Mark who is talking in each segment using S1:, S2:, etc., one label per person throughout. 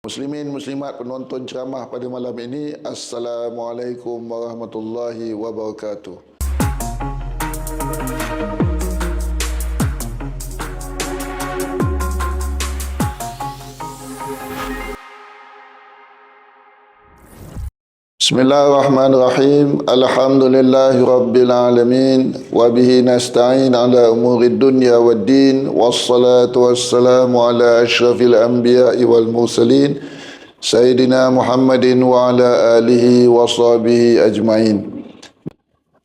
S1: Muslimin muslimat penonton ceramah pada malam ini, Assalamualaikum warahmatullahi wabarakatuh. Bismillahirrahmanirrahim. Alhamdulillahi rabbil alamin wa bihi nasta'in ala umurid dunya waddin, wassalatu wassalamu ala asyrafil anbiya'i wal mursalin Sayyidina Muhammadin wa ala alihi wa sahbihi ajma'in.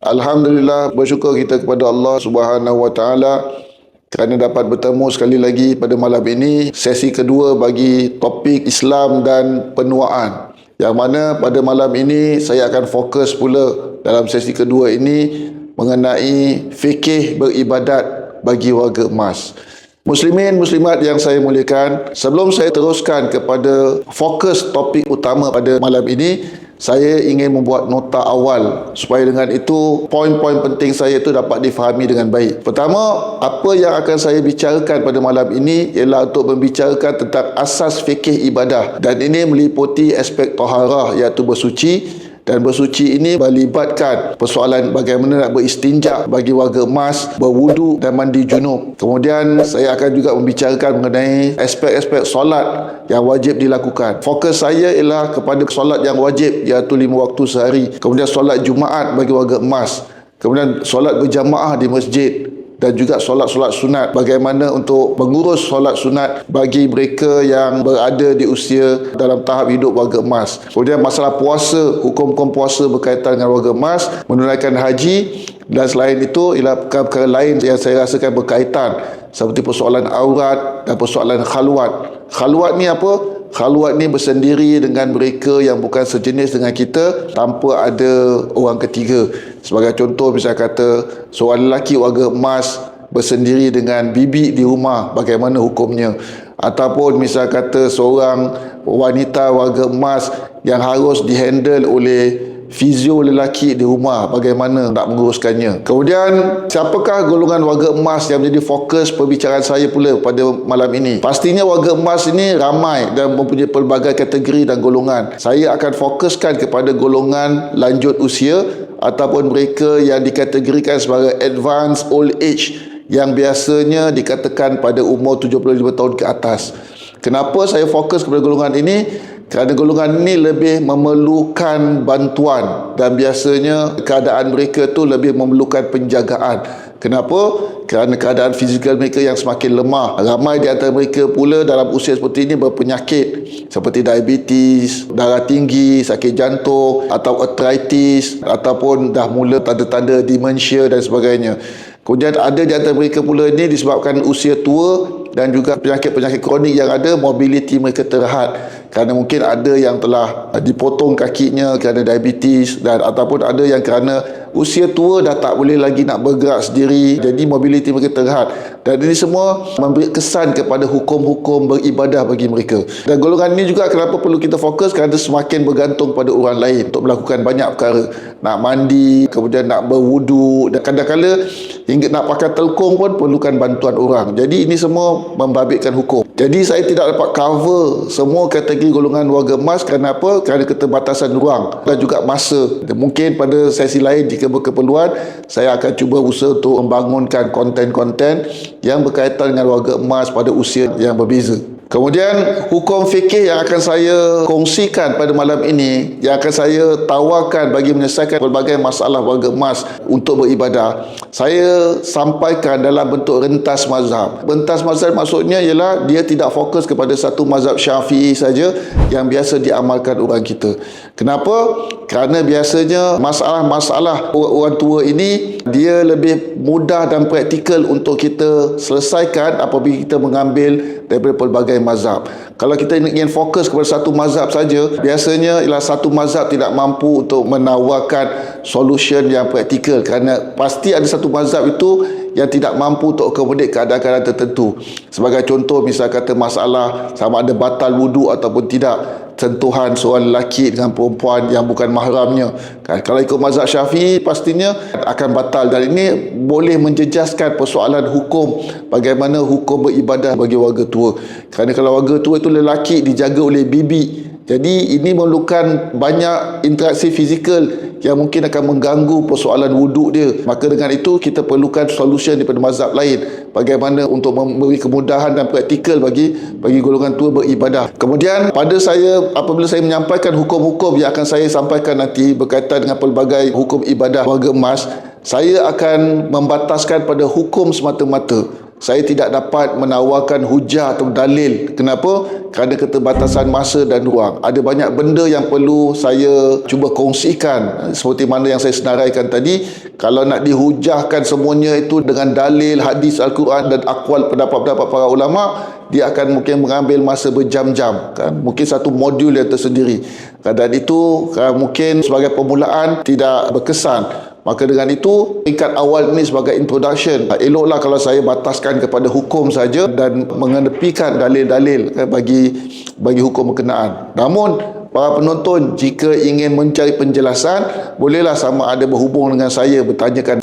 S1: Alhamdulillah, bersyukur kita kepada Allah Subhanahu wa taala kerana dapat bertemu sekali lagi pada malam ini, sesi kedua bagi topik Islam dan penuaan. Yang mana pada malam ini saya akan fokus pula dalam sesi kedua ini mengenai fikih beribadat bagi warga emas. Muslimin muslimat yang saya muliakan, sebelum saya teruskan kepada fokus topik utama pada malam ini, saya ingin membuat nota awal supaya dengan itu poin-poin penting saya itu dapat difahami dengan baik. Pertama, apa yang akan saya bicarakan pada malam ini ialah untuk membicarakan tentang asas fikih ibadah, dan ini meliputi aspek taharah iaitu bersuci. Dan bersuci ini melibatkan persoalan bagaimana nak beristinja bagi warga emas, berwudu dan mandi junub. Kemudian saya akan juga membicarakan mengenai aspek-aspek solat yang wajib dilakukan. Fokus saya ialah kepada solat yang wajib iaitu 5 waktu sehari. Kemudian solat Jumaat bagi warga emas. Kemudian solat berjamaah di masjid. Dan juga solat-solat sunat, bagaimana untuk mengurus solat sunat bagi mereka yang berada di usia dalam tahap hidup warga emas. Kemudian masalah puasa, hukum-hukum puasa berkaitan dengan warga emas, menunaikan haji, dan selain itu ialah perkara-perkara lain yang saya rasakan berkaitan seperti persoalan aurat dan persoalan khalwat. Khalwat ni apa? Khalwat ni bersendiri dengan mereka yang bukan sejenis dengan kita tanpa ada orang ketiga. Sebagai contoh, misalnya kata seorang lelaki warga emas bersendiri dengan bibi di rumah, bagaimana hukumnya? Ataupun misalnya kata seorang wanita warga emas yang harus dihandle oleh fizio lelaki di rumah, bagaimana nak menguruskannya. Kemudian, siapakah golongan warga emas yang menjadi fokus perbicaraan saya pula pada malam ini? Pastinya warga emas ini ramai dan mempunyai pelbagai kategori dan golongan. Saya akan fokuskan kepada golongan lanjut usia ataupun mereka yang dikategorikan sebagai advanced old age, yang biasanya dikatakan pada umur 75 tahun ke atas. Kenapa saya fokus kepada golongan ini? Kerana golongan ini lebih memerlukan bantuan dan biasanya keadaan mereka tu lebih memerlukan penjagaan. Kenapa? Kerana keadaan fizikal mereka yang semakin lemah. Ramai di antara mereka pula dalam usia seperti ini berpenyakit seperti diabetes, darah tinggi, sakit jantung atau arthritis, ataupun dah mula tanda-tanda demensia dan sebagainya. Kemudian ada di antara mereka pula ini disebabkan usia tua dan juga penyakit-penyakit kronik yang ada, mobiliti mereka terhad. Kerana mungkin ada yang telah dipotong kakinya kerana diabetes, dan ataupun ada yang kerana usia tua dah tak boleh lagi nak bergerak sendiri, jadi mobiliti mereka terhad. Dan ini semua memberi kesan kepada hukum-hukum beribadah bagi mereka. Dan golongan ini juga kenapa perlu kita fokus, kerana semakin bergantung pada orang lain untuk melakukan banyak perkara. Nak mandi, kemudian nak berwudu, dan kadang-kadang hingga nak pakai telkung pun perlukan bantuan orang. Jadi ini semua membabitkan hukum. Jadi saya tidak dapat cover semua kategori golongan warga emas. Kerana apa? Kerana keterbatasan ruang dan juga masa. Dan mungkin pada sesi lain jika berkeperluan, saya akan cuba usaha untuk membangunkan konten-konten yang berkaitan dengan warga emas pada usia yang berbeza. Kemudian hukum fikih yang akan saya kongsikan pada malam ini, yang akan saya tawarkan bagi menyelesaikan pelbagai masalah warga emas untuk beribadah, saya sampaikan dalam bentuk rentas mazhab. Rentas mazhab maksudnya ialah dia tidak fokus kepada satu mazhab Syafi'i saja yang biasa diamalkan orang kita. Kenapa? Kerana biasanya masalah-masalah orang tua ini dia lebih mudah dan praktikal untuk kita selesaikan apabila kita mengambil daripada pelbagai mazhab. Kalau kita ingin fokus kepada satu mazhab saja, biasanya ialah satu mazhab tidak mampu untuk menawarkan solution yang praktikal, kerana pasti ada satu mazhab itu yang tidak mampu untuk akomodir keadaan-keadaan tertentu. Sebagai contoh, misal kata masalah sama ada batal wudu ataupun tidak. sentuhan seorang lelaki dengan perempuan yang bukan mahramnya. Kalau ikut mazhab Syafi'i pastinya akan batal, dan ini boleh menjejaskan persoalan hukum, bagaimana hukum beribadah bagi warga tua. Kerana kalau warga tua itu lelaki dijaga oleh bibi, jadi ini memerlukan banyak interaksi fizikal yang mungkin akan mengganggu persoalan wuduk dia. Maka dengan itu kita perlukan solusi daripada mazhab lain, bagaimana untuk memberi kemudahan dan praktikal bagi golongan tua beribadah. Kemudian apabila saya menyampaikan hukum-hukum yang akan saya sampaikan nanti berkaitan dengan pelbagai hukum ibadah warga emas, saya akan membataskan pada hukum semata-mata. Saya tidak dapat menawarkan hujah atau dalil. Kenapa? Kerana keterbatasan masa dan ruang. Ada banyak benda yang perlu saya cuba kongsikan. Seperti mana yang saya senaraikan tadi, kalau nak dihujahkan semuanya itu dengan dalil, hadis Al-Quran dan akwal pendapat-pendapat para ulama, dia akan mungkin mengambil masa berjam-jam, kan? Mungkin satu modul yang tersendiri. Dan itu mungkin sebagai permulaan tidak berkesan. Maka dengan itu, tingkat awal ini sebagai introduction. Eloklah kalau saya bataskan kepada hukum saja dan mengenepikan dalil-dalil bagi hukum berkenaan. Namun, para penonton jika ingin mencari penjelasan, bolehlah sama ada berhubung dengan saya, bertanyakan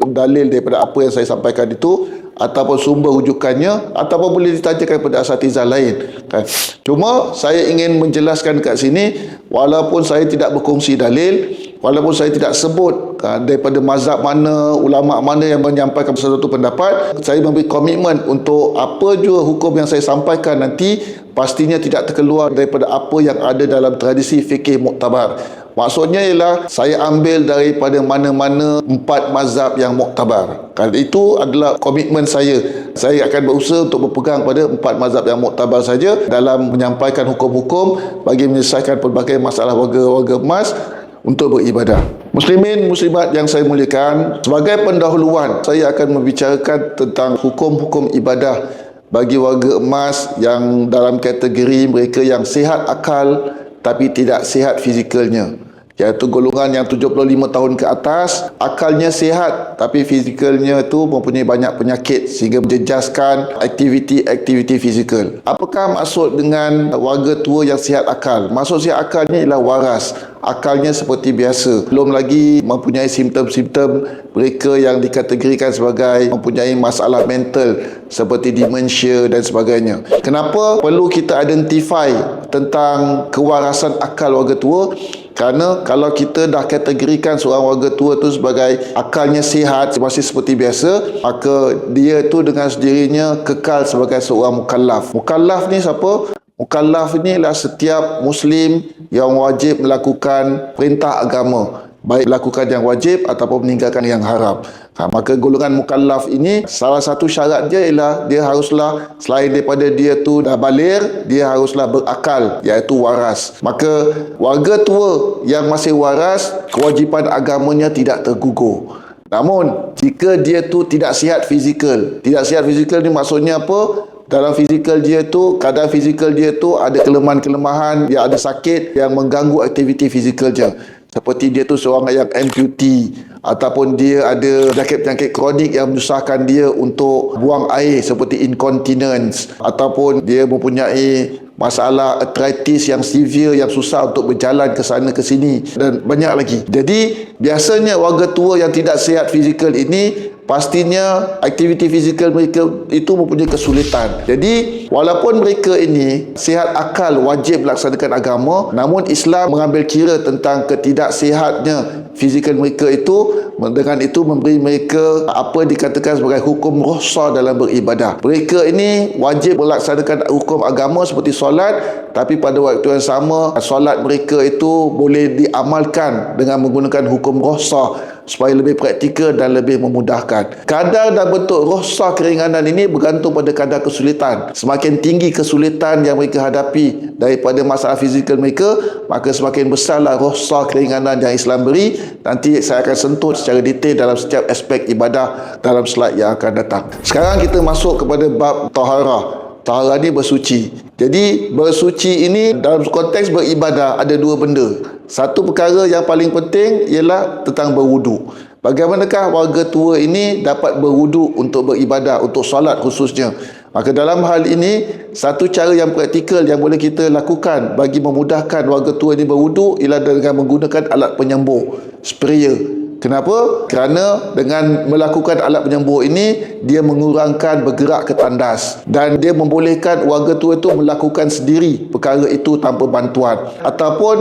S1: dalil daripada apa yang saya sampaikan itu, ataupun sumber rujukannya, ataupun boleh ditanyakan kepada asatizah lain, kan? Cuma saya ingin menjelaskan kat sini, walaupun saya tidak berkongsi dalil, walaupun saya tidak sebut daripada mazhab mana, ulama mana yang menyampaikan satu pendapat, saya memberi komitmen untuk apa jua hukum yang saya sampaikan nanti pastinya tidak terkeluar daripada apa yang ada dalam tradisi fikih muktabar. Maksudnya ialah saya ambil daripada mana-mana 4 mazhab yang muktabar. Itu adalah komitmen saya. Saya akan berusaha untuk berpegang pada 4 mazhab yang muktabar saja dalam menyampaikan hukum-hukum bagi menyelesaikan pelbagai masalah warga emas untuk beribadah. Muslimin, muslimat yang saya muliakan, sebagai pendahuluan saya akan membicarakan tentang hukum-hukum ibadah bagi warga emas yang dalam kategori mereka yang sihat akal tapi tidak sihat fizikalnya, iaitu golongan yang 75 tahun ke atas, akalnya sihat tapi fizikalnya itu mempunyai banyak penyakit sehingga menjejaskan aktiviti fizikal. Apakah maksud dengan warga tua yang sihat akal? Maksud sihat akalnya ialah waras, akalnya seperti biasa, belum lagi mempunyai simptom-simptom mereka yang dikategorikan sebagai mempunyai masalah mental seperti demensia dan sebagainya. Kenapa perlu kita identify tentang kewarasan akal warga tua? Kerana kalau kita dah kategorikan seorang warga tua tu sebagai akalnya sihat, masih seperti biasa, maka dia tu dengan sendirinya kekal sebagai seorang mukallaf. Mukallaf ni siapa? Mukallaf ni ialah setiap Muslim yang wajib melakukan perintah agama, baik melakukan yang wajib ataupun meninggalkan yang haram. Maka golongan mukallaf ini, salah satu syarat dia ialah dia haruslah, selain daripada dia tu dah baligh, dia haruslah berakal, iaitu waras. Maka warga tua yang masih waras, kewajipan agamanya tidak tergugur. Namun jika dia tu tidak sihat fizikal, ni maksudnya apa? Dalam fizikal dia tu, kadar fizikal dia tu ada kelemahan-kelemahan, dia ada sakit yang mengganggu aktiviti fizikal dia. Seperti dia tu seorang yang amputee, ataupun dia ada penyakit-penyakit kronik yang menyusahkan dia untuk buang air seperti incontinence, ataupun dia mempunyai masalah arthritis yang severe yang susah untuk berjalan ke sana ke sini dan banyak lagi. Jadi biasanya warga tua yang tidak sihat fizikal ini pastinya aktiviti fizikal mereka itu mempunyai kesulitan. Jadi walaupun mereka ini sihat akal, wajib melaksanakan agama, namun Islam mengambil kira tentang ketidaksihatnya fizikal mereka itu, dengan itu memberi mereka apa dikatakan sebagai hukum rukhsah dalam beribadah. Mereka ini wajib melaksanakan hukum agama seperti solat, tapi pada waktu yang sama solat mereka itu boleh diamalkan dengan menggunakan hukum rukhsah supaya lebih praktikal dan lebih memudahkan. Kadar dan bentuk rukhsah keringanan ini bergantung pada kadar kesulitan. Semakin tinggi kesulitan yang mereka hadapi daripada masalah fizikal mereka, maka semakin besarlah rukhsah keringanan yang Islam beri. Nanti saya akan sentuh secara detail dalam setiap aspek ibadah dalam slide yang akan datang. Sekarang kita masuk kepada bab taharah. Taharah ni bersuci. Jadi bersuci ini dalam konteks beribadah ada 2 benda. Satu perkara yang paling penting ialah tentang berwudu. bagaimanakah warga tua ini dapat berwuduk untuk beribadah, untuk solat khususnya? Maka dalam hal ini, satu cara yang praktikal yang boleh kita lakukan bagi memudahkan warga tua ini berwuduk ialah dengan menggunakan alat penyembuh, sprayer. Kenapa? Kerana dengan melakukan alat penyembuh ini, dia mengurangkan bergerak ke tandas dan dia membolehkan warga tua itu melakukan sendiri perkara itu tanpa bantuan. Ataupun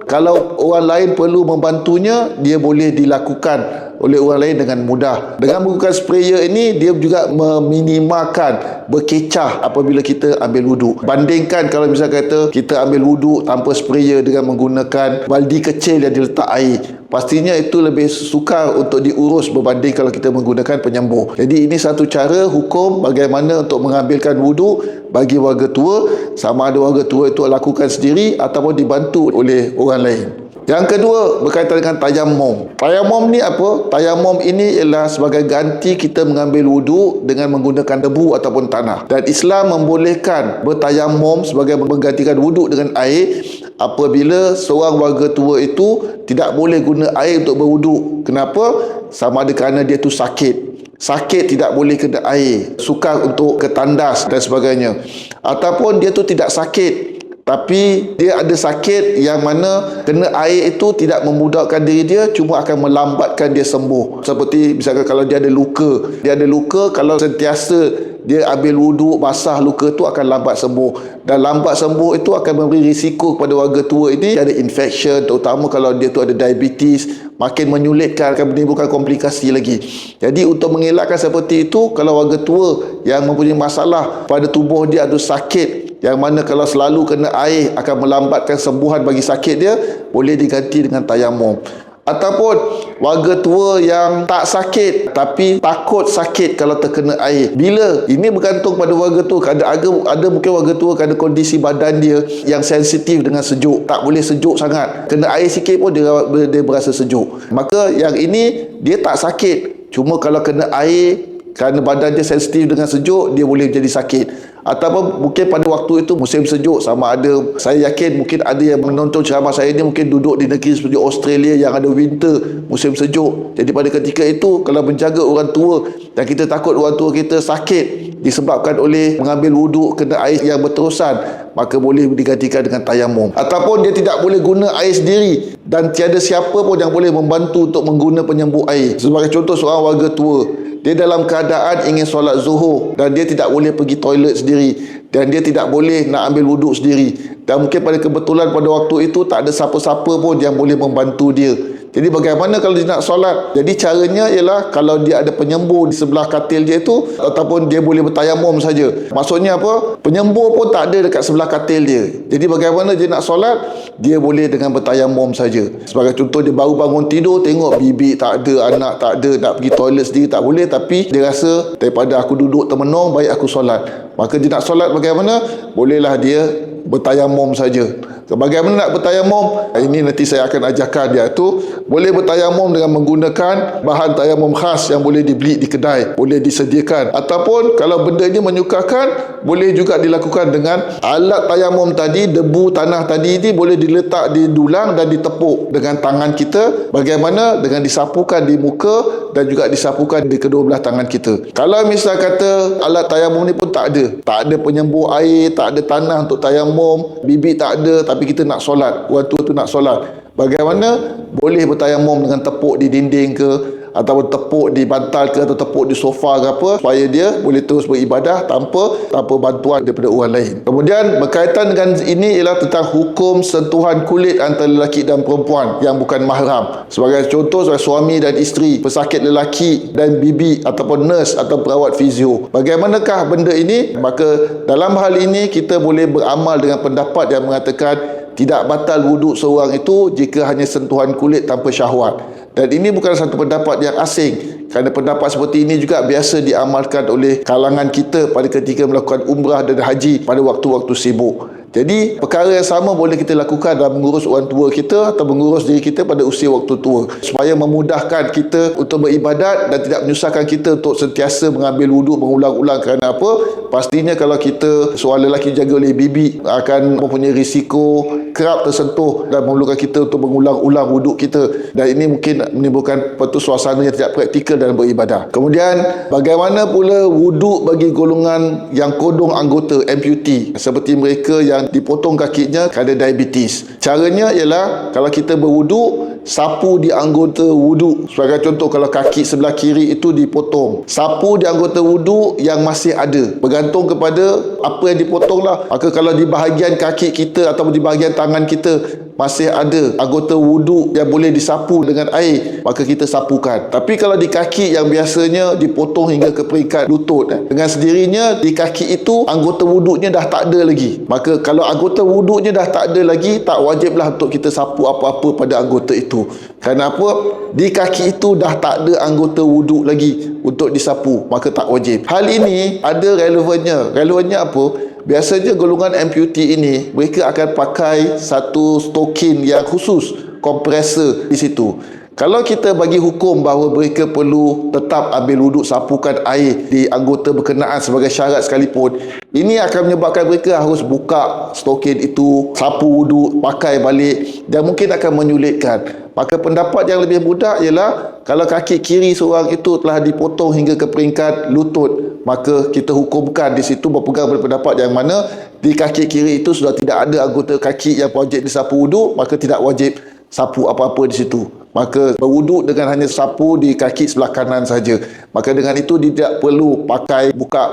S1: kalau orang lain perlu membantunya, dia boleh dilakukan oleh orang lain dengan mudah. Dengan menggunakan sprayer ini, dia juga meminimalkan berkecah apabila kita ambil wuduk. Bandingkan kalau misalnya kata kita ambil wuduk tanpa sprayer dengan menggunakan baldi kecil yang diletak air, pastinya itu lebih sukar untuk diurus berbanding kalau kita menggunakan penyembuh. Jadi ini satu cara hukum bagaimana untuk mengambilkan wuduk bagi warga tua, sama ada warga tua itu lakukan sendiri ataupun dibantu oleh orang lain. Yang kedua, berkaitan dengan tayamum. Tayamum ni apa? Tayamum ini ialah sebagai ganti kita mengambil wuduk dengan menggunakan debu ataupun tanah. Dan Islam membolehkan bertayamum sebagai menggantikan wuduk dengan air apabila seorang warga tua itu tidak boleh guna air untuk berwuduk. Kenapa? Sama ada kerana dia tu sakit. Sakit tidak boleh kena air, sukar untuk ke tandas dan sebagainya. Ataupun dia tu tidak sakit, tapi dia ada sakit yang mana kena air itu tidak memudahkan diri dia, cuma akan melambatkan dia sembuh. Seperti misalkan kalau dia ada luka, kalau sentiasa dia ambil wuduk basah luka tu akan lambat sembuh, dan lambat sembuh itu akan memberi risiko kepada warga tua ini ada infection, terutama kalau dia tu ada diabetes, makin menyulitkan, akan menimbulkan komplikasi lagi. Jadi untuk mengelakkan seperti itu, kalau warga tua yang mempunyai masalah pada tubuh dia ada sakit yang mana kalau selalu kena air akan melambatkan sembuhan bagi sakit dia, boleh diganti dengan tayamum. Ataupun warga tua yang tak sakit tapi takut sakit kalau terkena air. Bila? Ini bergantung pada warga tua. Ada mungkin warga tua ada kondisi badan dia yang sensitif dengan sejuk, tak boleh sejuk sangat. Kena air sikit pun dia berasa sejuk. Maka yang ini dia tak sakit, cuma kalau kena air kerana badan dia sensitif dengan sejuk, dia boleh jadi sakit. Ataupun mungkin pada waktu itu musim sejuk, sama ada, saya yakin mungkin ada yang menonton ceramah saya ni mungkin duduk di negeri seperti Australia yang ada winter, musim sejuk. Jadi pada ketika itu kalau menjaga orang tua dan kita takut orang tua kita sakit disebabkan oleh mengambil wuduk kena air yang berterusan, maka boleh digantikan dengan tayamum. Ataupun dia tidak boleh guna air sendiri dan tiada siapa pun yang boleh membantu untuk mengguna penyembuh air. Sebagai contoh, seorang warga tua, dia dalam keadaan ingin solat zuhur dan dia tidak boleh pergi toilet sendiri dan dia tidak boleh nak ambil wuduk sendiri, dan mungkin pada kebetulan pada waktu itu tak ada siapa-siapa pun yang boleh membantu dia. Jadi bagaimana kalau dia nak solat? Jadi caranya ialah kalau dia ada penyembuh di sebelah katil dia itu, ataupun dia boleh bertayamum saja. Maksudnya apa? Penyembuh pun tak ada dekat sebelah katil dia. Jadi bagaimana dia nak solat? Dia boleh dengan bertayamum saja. Sebagai contoh, dia baru bangun tidur, tengok bibi tak ada, anak tak ada, nak pergi toilet sendiri tak boleh, tapi dia rasa daripada aku duduk termenung, baik aku solat. Maka dia nak solat bagaimana? Bolehlah dia bertayamum saja. Bagaimana nak bertayamum? Ini nanti saya akan ajarkan, iaitu boleh bertayamum dengan menggunakan bahan tayamum khas yang boleh dibeli di kedai, boleh disediakan. Ataupun kalau benda ini menyukarkan, boleh juga dilakukan dengan alat tayamum tadi, debu tanah tadi ini boleh diletak di dulang dan ditepuk dengan tangan kita. Bagaimana? Dengan disapukan di muka dan juga disapukan di kedua belah tangan kita. Kalau misal kata alat tayamum ni pun tak ada penyembuh air, tak ada tanah untuk tayamum, bibit tak ada, tapi kita nak solat, orang tua tu nak solat, bagaimana? Boleh bertayamum dengan tepuk di dinding ke, ataupun tepuk di bantal ke, atau tepuk di sofa ke apa, supaya dia boleh terus beribadah tanpa bantuan daripada orang lain. Kemudian berkaitan dengan ini ialah tentang hukum sentuhan kulit antara lelaki dan perempuan yang bukan mahram. Sebagai contoh, sebagai suami dan isteri, pesakit lelaki dan bibi ataupun nurse atau perawat fizio. Bagaimanakah benda ini? Maka dalam hal ini kita boleh beramal dengan pendapat yang mengatakan tidak batal wuduk seorang itu jika hanya sentuhan kulit tanpa syahwat. Dan ini bukan satu pendapat yang asing, kerana pendapat seperti ini juga biasa diamalkan oleh kalangan kita pada ketika melakukan umrah dan haji pada waktu-waktu sibuk. Jadi perkara yang sama boleh kita lakukan dalam mengurus orang tua kita atau mengurus diri kita pada usia waktu tua, supaya memudahkan kita untuk beribadat dan tidak menyusahkan kita untuk sentiasa mengambil wuduk mengulang-ulang. Kerana apa? Pastinya kalau kita seorang lelaki jaga oleh bibi akan mempunyai risiko kerap tersentuh dan memerlukan kita untuk mengulang-ulang wuduk kita, dan ini mungkin menimbulkan suasana yang tidak praktikal dalam beribadah. Kemudian bagaimana pula wuduk bagi golongan yang kodong anggota amputee, seperti mereka yang dipotong kakinya kerana diabetes. Caranya ialah kalau kita berwuduk, sapu di anggota wuduk. Sebagai contoh, kalau kaki sebelah kiri itu dipotong, sapu di anggota wuduk yang masih ada, bergantung kepada apa yang dipotong lah. Maka kalau di bahagian kaki kita atau di bahagian tangan kita masih ada anggota wuduk yang boleh disapu dengan air, maka kita sapukan. Tapi kalau di kaki yang biasanya dipotong hingga ke peringkat lutut, dengan sendirinya di kaki itu anggota wuduknya dah tak ada lagi. Maka kalau anggota wuduknya dah tak ada lagi, tak wajiblah untuk kita sapu apa-apa pada anggota itu. Kerana apa? Di kaki itu dah tak ada anggota wuduk lagi untuk disapu, maka tak wajib. Hal ini ada relevannya. Relevannya apa? Biasanya golongan amputee ini, mereka akan pakai satu stokin yang khusus, kompresor di situ. Kalau kita bagi hukum bahawa mereka perlu tetap ambil wuduk, sapukan air di anggota berkenaan sebagai syarat sekalipun, ini akan menyebabkan mereka harus buka stokin itu, sapu wuduk, pakai balik, dan mungkin akan menyulitkan. Maka pendapat yang lebih mudah ialah kalau kaki kiri seorang itu telah dipotong hingga ke peringkat lutut, maka kita hukumkan di situ berpegang pada pendapat yang mana di kaki kiri itu sudah tidak ada anggota kaki yang wajib disapu wuduk, maka tidak wajib sapu apa-apa di situ. Maka berwuduk dengan hanya sapu di kaki sebelah kanan saja. Maka dengan itu tidak perlu pakai buka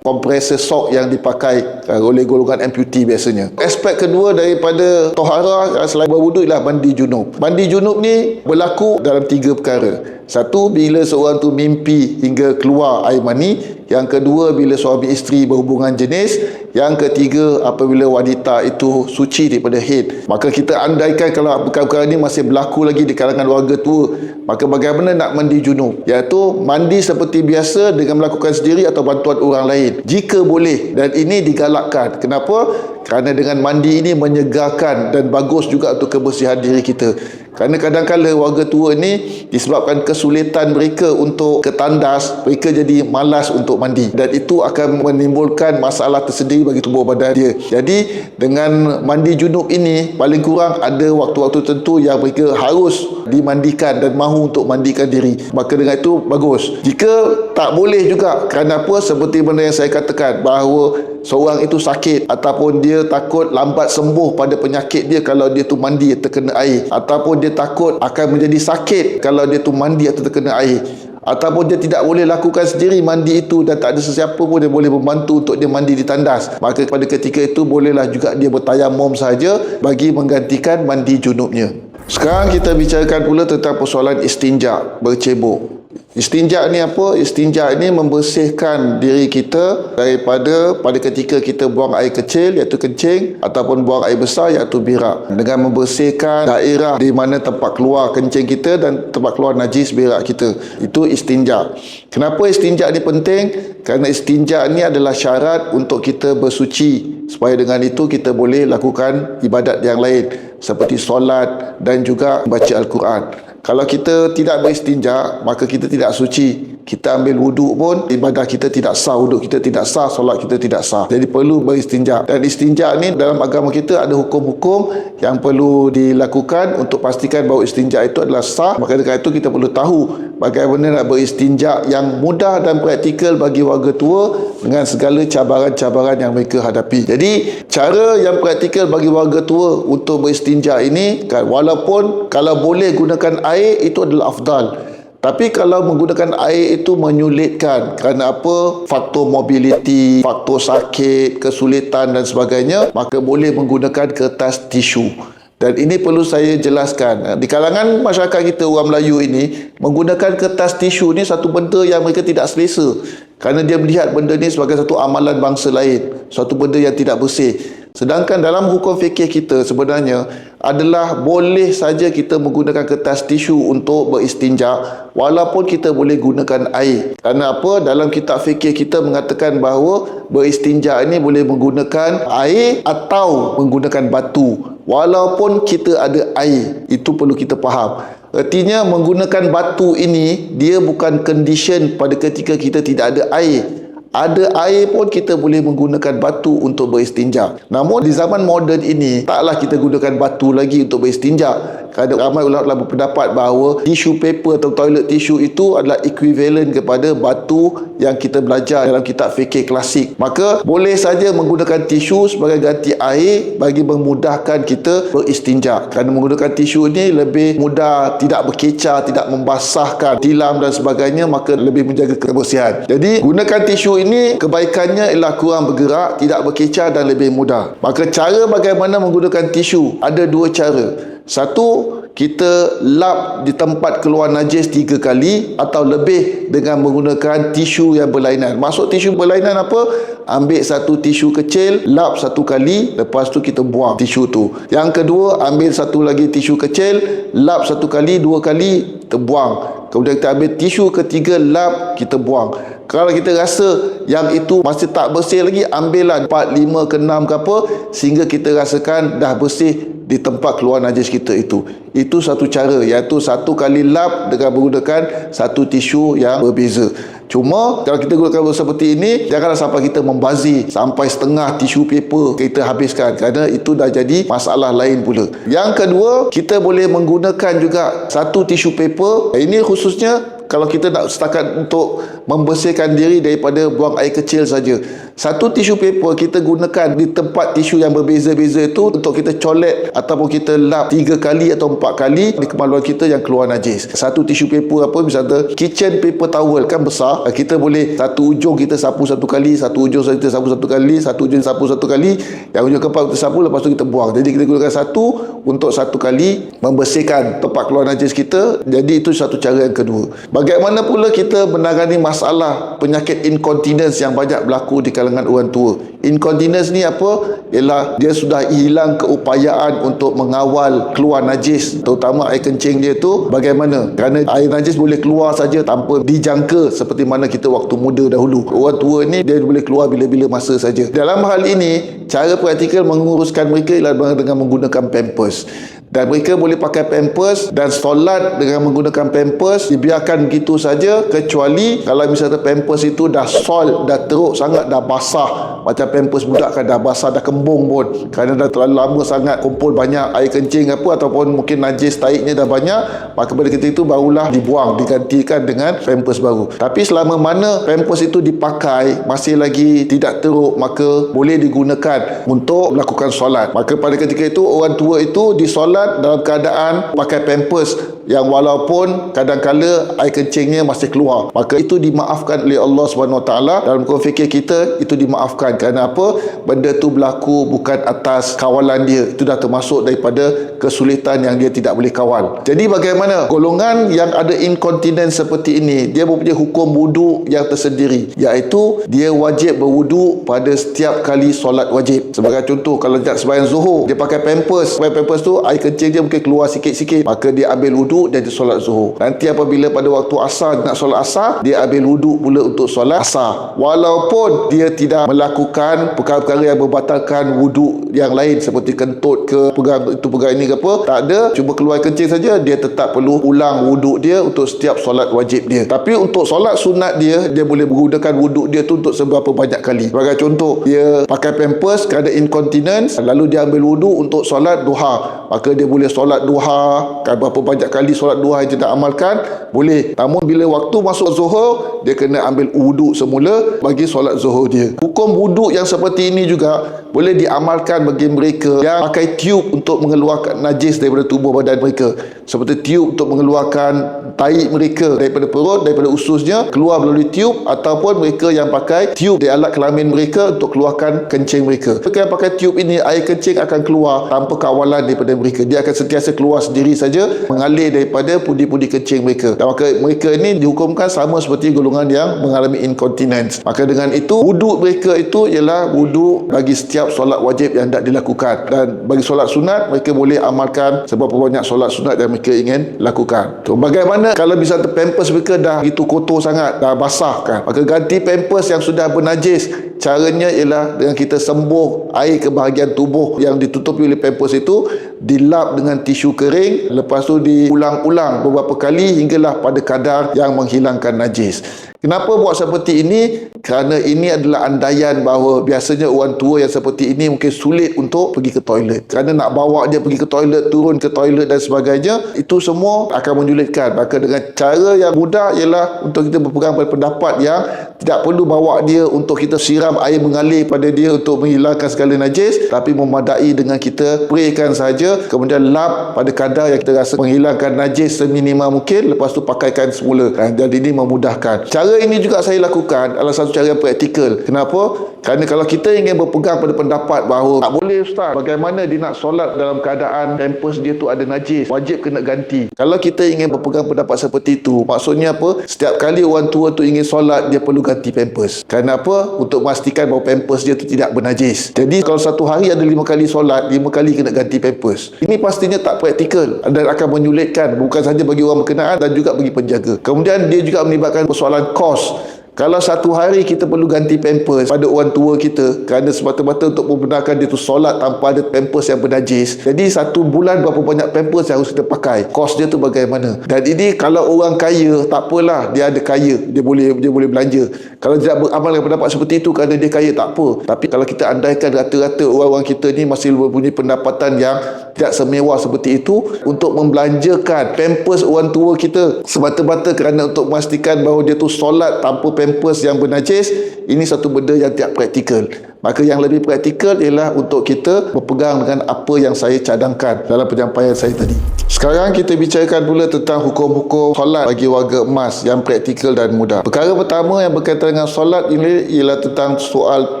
S1: kompresor sok yang dipakai oleh golongan amputee biasanya. Aspek kedua daripada toharah selain berwuduk ialah mandi junub. Mandi junub ni berlaku dalam 3 perkara. Satu, bila seorang tu mimpi hingga keluar air mani. Yang kedua, bila suami isteri berhubungan jenis. Yang ketiga, apabila wanita itu suci daripada haid. Maka kita andaikan kalau perkara-perkara ini masih berlaku lagi di kalangan warga tua, maka bagaimana nak mandi junub? Iaitu mandi seperti biasa dengan melakukan sendiri atau bantuan orang lain, jika boleh. Dan ini digalakkan. Kenapa? Kerana dengan mandi ini menyegarkan dan bagus juga untuk kebersihan diri kita. Kerana kadang-kadang warga tua ni disebabkan kesulitan mereka untuk ke tandas, mereka jadi malas untuk mandi, dan itu akan menimbulkan masalah tersendiri bagi tubuh badan dia. Jadi dengan mandi junub ini paling kurang ada waktu-waktu tertentu yang mereka harus dimandikan dan mahu untuk mandikan diri. Maka dengan itu bagus. Jika tak boleh juga, kerana apa? Seperti benda yang saya katakan, bahawa seorang itu sakit ataupun dia takut lambat sembuh pada penyakit dia kalau dia tu mandi atau terkena air, ataupun dia takut akan menjadi sakit kalau dia tu mandi atau terkena air, ataupun dia tidak boleh lakukan sendiri mandi itu dan tak ada sesiapa pun yang boleh membantu untuk dia mandi di tandas, maka pada ketika itu bolehlah juga dia bertayamum sahaja bagi menggantikan mandi junubnya. Sekarang kita bicarakan pula tentang persoalan istinja, bercebok. Istinja ni apa? Istinja ni membersihkan diri kita daripada pada ketika kita buang air kecil iaitu kencing, ataupun buang air besar iaitu berak, dengan membersihkan daerah di mana tempat keluar kencing kita dan tempat keluar najis berak kita. Itu istinja. Kenapa istinja ni penting? Kerana istinja ni adalah syarat untuk kita bersuci, supaya dengan itu kita boleh lakukan ibadat yang lain seperti solat dan juga baca Al-Quran. Kalau kita tidak beristinja, maka kita tidak suci. Kita ambil wuduk pun ibadah kita tidak sah, wuduk kita tidak sah, solat kita tidak sah. Jadi perlu beristinja. Dan istinja ni dalam agama kita ada hukum-hukum yang perlu dilakukan untuk pastikan bahawa istinja itu adalah sah. Maka dengan itu kita perlu tahu bagaimana nak beristinja yang mudah dan praktikal bagi warga tua dengan segala cabaran-cabaran yang mereka hadapi. Jadi cara yang praktikal bagi warga tua untuk beristinja ini, walaupun kalau boleh gunakan air itu adalah afdal, tapi kalau menggunakan air itu menyulitkan kerana apa? Faktor mobiliti, faktor sakit, kesulitan dan sebagainya, maka boleh menggunakan kertas tisu. Dan ini perlu saya jelaskan. Di kalangan masyarakat kita, orang Melayu ini, menggunakan kertas tisu ni satu benda yang mereka tidak selesa. Kerana dia melihat benda ni sebagai satu amalan bangsa lain, suatu benda yang tidak bersih. Sedangkan dalam hukum fikih kita sebenarnya adalah boleh saja kita menggunakan kertas tisu untuk beristinja walaupun kita boleh gunakan air. Kerana apa? Dalam kitab fikih kita mengatakan bahawa beristinja ini boleh menggunakan air atau menggunakan batu walaupun kita ada air. Itu perlu kita faham. Artinya menggunakan batu ini dia bukan condition pada ketika kita tidak ada air. Ada air pun kita boleh menggunakan batu untuk beristinja. Namun di zaman moden ini taklah kita gunakan batu lagi untuk beristinja. Kerana ramai ulama berpendapat bahawa tisu paper atau toilet tisu itu adalah equivalent kepada batu yang kita belajar dalam kitab fikih klasik. Maka boleh saja menggunakan tisu sebagai ganti air bagi memudahkan kita beristinja. Kerana menggunakan tisu ini lebih mudah, tidak berkecah, tidak membasahkan tilam dan sebagainya, maka lebih menjaga kebersihan. Jadi gunakan tisu ini kebaikannya ialah kurang bergerak, tidak berkecah dan lebih mudah. Maka cara bagaimana menggunakan tisu ada dua cara. Satu, kita lap di tempat keluar najis 3 kali atau lebih dengan menggunakan tisu yang berlainan. Maksud tisu berlainan apa? Ambil satu tisu kecil, lap 1 kali, lepas tu kita buang tisu tu. Yang kedua, ambil satu lagi tisu kecil, lap 1 kali, 2 kali, kita buang. Kemudian kita ambil tisu ketiga, lap, kita buang. Kalau kita rasa yang itu masih tak bersih lagi, ambillah 4, 5 ke 6 ke apa, sehingga kita rasakan dah bersih di tempat keluar najis kita itu. Itu satu cara, iaitu 1 kali lap dengan menggunakan satu tisu yang berbeza. Cuma kalau kita gunakan seperti ini, janganlah sampai kita membazir sampai setengah tisu paper kita habiskan, kerana itu dah jadi masalah lain pula. Yang kedua, kita boleh menggunakan juga satu tisu paper. Ini khususnya kalau kita nak setakat untuk membersihkan diri daripada buang air kecil saja. Satu tisu paper kita gunakan di tempat tisu yang berbeza-beza itu untuk kita colek ataupun kita lap 3 kali atau 4 kali di kemaluan kita yang keluar najis. Satu tisu paper apa, misalnya kitchen paper towel kan besar, kita boleh satu ujung kita sapu 1 kali, satu ujung kita sapu 1 kali, satu ujung sapu 1 kali, yang ujung keempat kita sapu, lepas tu kita buang. Jadi kita gunakan satu untuk 1 kali membersihkan tempat keluar najis kita. Jadi itu satu cara yang kedua. Bagaimana pula kita menangani masalah penyakit incontinence yang banyak berlaku di kalangan orang tua? Incontinence ni apa? Ialah dia sudah hilang keupayaan untuk mengawal keluar najis, terutama air kencing dia tu bagaimana? Kerana air najis boleh keluar saja tanpa dijangka seperti mana kita waktu muda dahulu. Orang tua ni dia boleh keluar bila-bila masa saja. Dalam hal ini, cara praktikal menguruskan mereka ialah dengan menggunakan pampers. Dan mereka boleh pakai pampers dan solat dengan menggunakan pampers, dibiarkan begitu saja, kecuali kalau misalnya pampers itu dah soil, dah teruk sangat, dah basah. Macam pampers budak kan dah basah, dah kembung pun, kerana dah terlalu lama sangat kumpul banyak air kencing apa, ataupun mungkin najis taiknya dah banyak, maka pada ketika itu barulah dibuang, digantikan dengan pampers baru. Tapi selama mana pampers itu dipakai masih lagi tidak teruk, maka boleh digunakan untuk melakukan solat. Maka pada ketika itu orang tua itu disolat dalam keadaan pakai pampers yang walaupun kadang-kala air kencingnya masih keluar, maka itu dimaafkan oleh Allah SWT. Dalam hukum fikir kita itu dimaafkan. Kerana apa? Benda tu berlaku bukan atas kawalan dia, itu dah termasuk daripada kesulitan yang dia tidak boleh kawal. Jadi bagaimana golongan yang ada incontinence seperti ini, dia mempunyai hukum wudu yang tersendiri, iaitu dia wajib berwudu pada setiap kali solat wajib. Sebagai contoh, kalau nak sembahyang zuhur, dia pakai pampers, tu air kencing dia mungkin keluar sikit-sikit, maka dia ambil wudu dan dia solat zuhur. Nanti apabila pada waktu asar nak solat asar, dia ambil wudu pula untuk solat asar, walaupun dia tidak melakukan perkara-perkara yang membatalkan wudu yang lain seperti kentut ke pegang itu pegang ini ke apa, tak ada, cuma keluar kencing saja, dia tetap perlu ulang wudu dia untuk setiap solat wajib dia. Tapi untuk solat sunat dia boleh menggunakan wudu dia tu untuk seberapa banyak kali. Sebagai contoh, dia pakai pampers kerana incontinence, lalu dia ambil wudu untuk solat duha, maka dia boleh solat duha, kan berapa banyak kali solat duha yang tidak amalkan, boleh. Namun bila waktu masuk zuhur, dia kena ambil wudu semula bagi solat zuhur dia. Hukum wudu yang seperti ini juga boleh diamalkan bagi mereka yang pakai tiub untuk mengeluarkan najis daripada tubuh badan mereka, seperti tiub untuk mengeluarkan tahi mereka daripada perut, daripada ususnya keluar melalui tiub, ataupun mereka yang pakai tiub di alat kelamin mereka untuk keluarkan kencing mereka. Mereka yang pakai tiub ini, air kencing akan keluar tanpa kawalan daripada mereka, dia akan sentiasa keluar sendiri saja, mengalir daripada pundi-pundi kencing mereka. Dan maka mereka ini dihukumkan sama seperti golongan yang mengalami incontinence. Maka dengan itu, wuduk mereka itu ialah wuduk bagi setiap solat wajib yang hendak dilakukan. Dan bagi solat sunat, mereka boleh amalkan seberapa banyak solat sunat yang mereka ingin lakukan. So, bagaimana kalau misalnya pampers mereka dah itu kotor sangat, dah basah kan, maka ganti pampers yang sudah bernajis. Caranya ialah dengan kita sembuh air ke bahagian tubuh yang ditutupi oleh pampers itu, dilap dengan tisu kering, lepas tu diulang-ulang beberapa kali hinggalah pada kadar yang menghilangkan najis. Kenapa buat seperti ini? Kerana ini adalah andaian bahawa biasanya orang tua yang seperti ini mungkin sulit untuk pergi ke toilet. Kerana nak bawa dia pergi ke toilet, turun ke toilet dan sebagainya, itu semua akan menyulitkan. Maka dengan cara yang mudah ialah untuk kita berpegang pada pendapat yang tidak perlu bawa dia untuk kita siram air mengalir pada dia untuk menghilangkan segala najis, tapi memadai dengan kita spraykan saja, kemudian lap pada kadar yang kita rasa menghilangkan najis seminimal mungkin, lepas tu pakaikan semula. Dan ini memudahkan. Cara ini juga saya lakukan adalah satu cara yang praktikal. Kenapa? Kerana kalau kita ingin berpegang pada pendapat bahawa tak boleh ustaz, bagaimana dia nak solat dalam keadaan pampers dia tu ada najis, wajib kena ganti. Kalau kita ingin berpegang pendapat seperti itu, maksudnya apa? Setiap kali orang tua tu ingin solat, dia perlu ganti pampers. Kerana apa? Untuk memastikan bahawa pampers dia tu tidak bernajis. Jadi kalau satu hari ada 5 kali solat, 5 kali kena ganti pampers. Ini pastinya tak praktikal dan akan menyulitkan bukan sahaja bagi orang berkenaan dan juga bagi penjaga. Kemudian dia juga melibatkan persoalan kos. Kalau satu hari kita perlu ganti pampers pada orang tua kita kerana semata-mata untuk membenarkan dia tu solat tanpa ada pampers yang bernajis, jadi satu bulan berapa banyak pampers yang harus kita pakai, kos dia tu bagaimana? Dan ini kalau orang kaya, tak apalah, dia ada kaya, dia boleh belanja. Kalau tidak beramal dengan pendapat seperti itu kerana dia kaya, tak apa. Tapi kalau kita andaikan rata-rata orang-orang kita ni masih mempunyai pendapatan yang tidak semewah seperti itu, untuk membelanjakan pampers orang tua kita semata-mata kerana untuk memastikan bahawa dia tu solat tanpa pampers yang bernajis, ini satu benda yang tidak praktikal. Maka yang lebih praktikal ialah untuk kita berpegang dengan apa yang saya cadangkan dalam penyampaian saya tadi. Sekarang kita bicarakan pula tentang hukum-hukum solat bagi warga emas yang praktikal dan mudah. Perkara pertama yang berkaitan dengan solat ini ialah tentang soal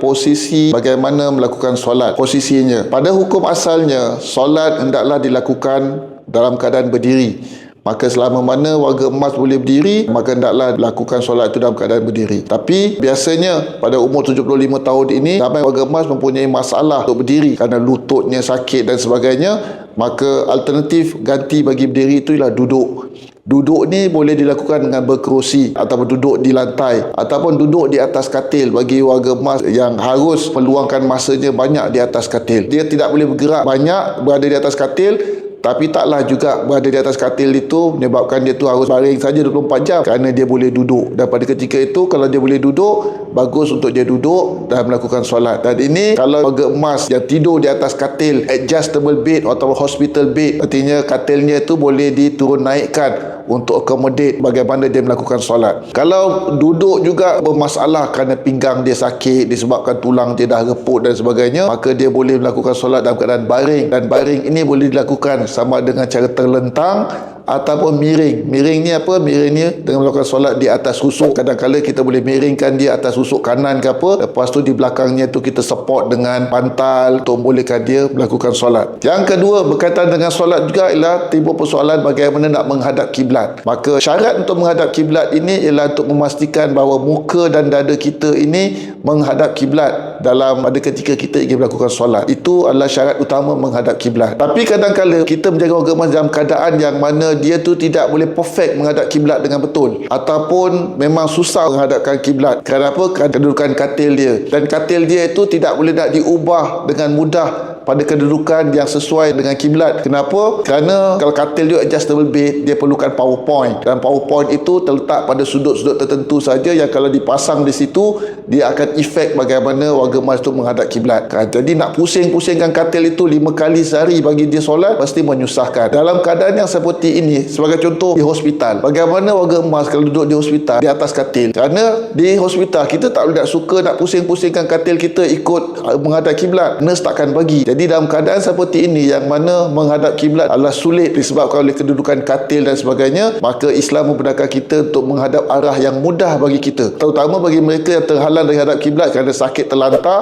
S1: posisi, bagaimana melakukan solat, posisinya. Pada hukum asalnya, solat hendaklah dilakukan dalam keadaan berdiri. Maka selama mana warga emas boleh berdiri, maka hendaklah lakukan solat itu dalam keadaan berdiri. Tapi biasanya pada umur 75 tahun ini, ramai warga emas mempunyai masalah untuk berdiri kerana lututnya sakit dan sebagainya. Maka alternatif ganti bagi berdiri itu ialah duduk. Duduk ni boleh dilakukan dengan berkerusi ataupun duduk di lantai ataupun duduk di atas katil bagi warga emas yang harus meluangkan masanya banyak di atas katil. Dia tidak boleh bergerak banyak berada di atas katil, tapi taklah juga berada di atas katil itu menyebabkan dia tu harus baring saja 24 jam kerana dia boleh duduk. Dan pada ketika itu kalau dia boleh duduk, bagus untuk dia duduk dan melakukan solat. Dan ini kalau warga emas yang tidur di atas katil adjustable bed atau hospital bed, artinya katilnya itu boleh diturun naikkan untuk accommodate bagaimana dia melakukan solat. Kalau duduk juga bermasalah kerana pinggang dia sakit disebabkan tulang dia dah reput dan sebagainya, maka dia boleh melakukan solat dalam keadaan baring. Dan baring ini boleh dilakukan sama dengan cara terlentang ataupun miring. Miring ni apa? Miring ni dengan melakukan solat di atas rusuk. Kadang-kadang kita boleh miringkan dia atas rusuk kanan ke apa. Lepas tu di belakangnya tu kita support dengan pantal untuk membolehkan dia melakukan solat. Yang kedua berkaitan dengan solat juga ialah timbul persoalan bagaimana nak menghadap kiblat. Maka syarat untuk menghadap kiblat ini ialah untuk memastikan bahawa muka dan dada kita ini menghadap kiblat dalam pada ketika kita ingin melakukan solat. Itu adalah syarat utama menghadap kiblat. Tapi kadang-kadang kita menjaga warga emas dalam keadaan yang mana dia tu tidak boleh perfect menghadap kiblat dengan betul, ataupun memang susah menghadapkan kiblat. Kenapa? Kerana kedudukan katil dia, dan katil dia itu tidak boleh nak diubah dengan mudah pada kedudukan yang sesuai dengan kiblat. Kenapa? Kerana kalau katil dia adjustable bed, dia perlukan power point, dan power point itu terletak pada sudut-sudut tertentu saja yang kalau dipasang di situ dia akan efek bagaimana warga emas itu menghadap kiblat. Jadi nak pusing-pusingkan katil itu 5 kali sehari bagi dia solat pasti menyusahkan. Dalam keadaan yang seperti ini, sebagai contoh di hospital, bagaimana warga emas kalau duduk di hospital di atas katil? Kerana di hospital kita tak boleh nak suka nak pusing-pusingkan katil kita ikut menghadap kiblat, nurse takkan bagi. Jadi dalam keadaan seperti ini yang mana menghadap kiblat adalah sulit disebabkan oleh kedudukan katil dan sebagainya, maka Islam membenarkan kita untuk menghadap arah yang mudah bagi kita, terutama bagi mereka yang terhalang dari hadap kiblat kerana sakit terlantar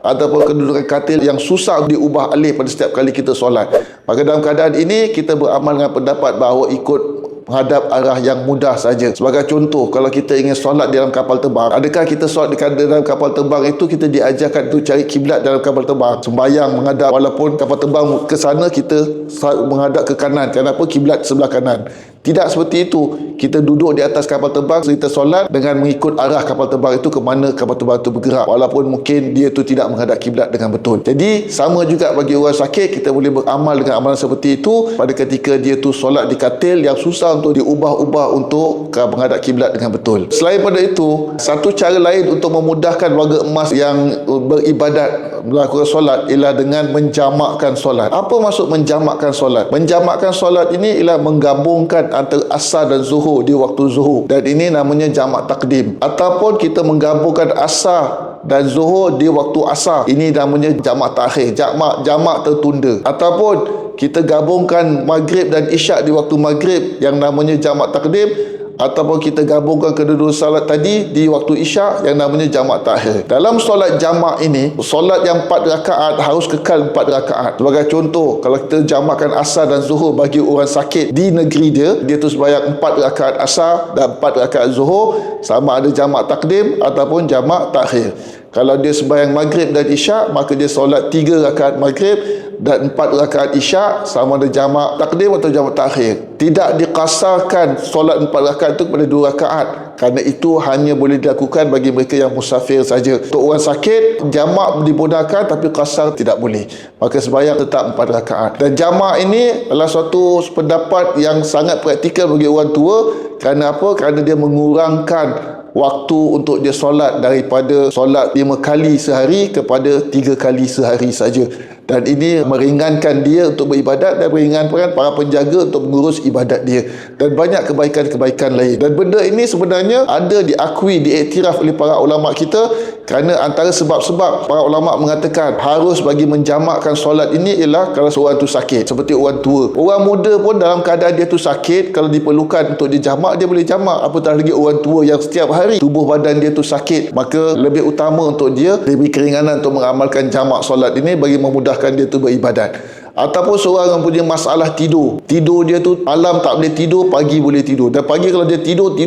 S1: ataupun kedudukan katil yang susah diubah alih pada setiap kali kita solat. Maka dalam keadaan ini kita beramal dengan pendapat bahawa ikut menghadap arah yang mudah saja. Sebagai contoh, kalau kita ingin solat di dalam kapal terbang, adakah kita solat di dalam kapal terbang itu kita diajarkan untuk cari kiblat dalam kapal terbang, sembahyang menghadap, walaupun kapal terbang ke sana kita menghadap ke kanan, kenapa kiblat sebelah kanan? Tidak seperti itu. Kita duduk di atas kapal terbang, kita solat dengan mengikut arah kapal terbang itu ke mana kapal terbang itu bergerak, walaupun mungkin dia itu tidak menghadap kiblat dengan betul. Jadi sama juga bagi orang sakit, kita boleh beramal dengan amalan seperti itu pada ketika dia tu solat di katil yang susah untuk diubah-ubah untuk menghadap kiblat dengan betul. Selain pada itu, satu cara lain untuk memudahkan warga emas yang beribadat melakukan solat ialah dengan menjamakkan solat. Apa maksud menjamakkan solat? Menjamakkan solat ini ialah menggabungkan antara asar dan zuhur di waktu zuhur, dan ini namanya jamak takdim. Ataupun kita menggabungkan asar dan zuhur di waktu asar, ini namanya jamak takhir, jamak tertunda. Ataupun kita gabungkan maghrib dan isyak di waktu maghrib yang namanya jamak takdim, ataupun kita gabungkan kedua-dua salat tadi di waktu isyak yang namanya jamak takhir. Dalam solat jamak ini, solat yang 4 rakaat harus kekal 4 rakaat. Sebagai contoh, kalau kita jamakkan asar dan zuhur bagi orang sakit di negeri dia tu sembahyang 4 rakaat asar dan 4 rakaat zuhur, sama ada jamak takdim ataupun jamak takhir. Kalau dia sembahyang maghrib dan isyak, maka dia solat 3 rakaat maghrib dan 4 rakaat isyak, sama ada jamak takdim atau jamak takhir. Tidak dikasarkan solat 4 rakaat itu kepada 2 rakaat, kerana itu hanya boleh dilakukan bagi mereka yang musafir saja. Untuk orang sakit, jamak dibenarkan tapi kasar tidak boleh. Maka sembahyang tetap 4 rakaat. Dan jamak ini adalah suatu pendapat yang sangat praktikal bagi orang tua. Kerana apa? Kerana dia mengurangkan waktu untuk dia solat daripada solat 5 kali sehari kepada 3 kali sehari saja. Dan ini meringankan dia untuk beribadat dan meringankan para penjaga untuk mengurus ibadat dia, dan banyak kebaikan-kebaikan lain. Dan benda ini sebenarnya ada diakui, diiktiraf oleh para ulama kita, kerana antara sebab-sebab para ulama mengatakan harus bagi menjamakkan solat ini ialah kalau seorang tu sakit, seperti orang tua. Orang muda pun dalam keadaan dia tu sakit, kalau diperlukan untuk dijamak, dia boleh jamak. Apatah lagi orang tua yang setiap hari tubuh badan dia tu sakit, maka lebih utama untuk dia diberi keringanan untuk mengamalkan jamak solat ini bagi memudahkan dia tu beribadat. Ataupun seorang yang punya masalah tidur dia tu malam tak boleh tidur, pagi boleh tidur, dan pagi kalau dia tidur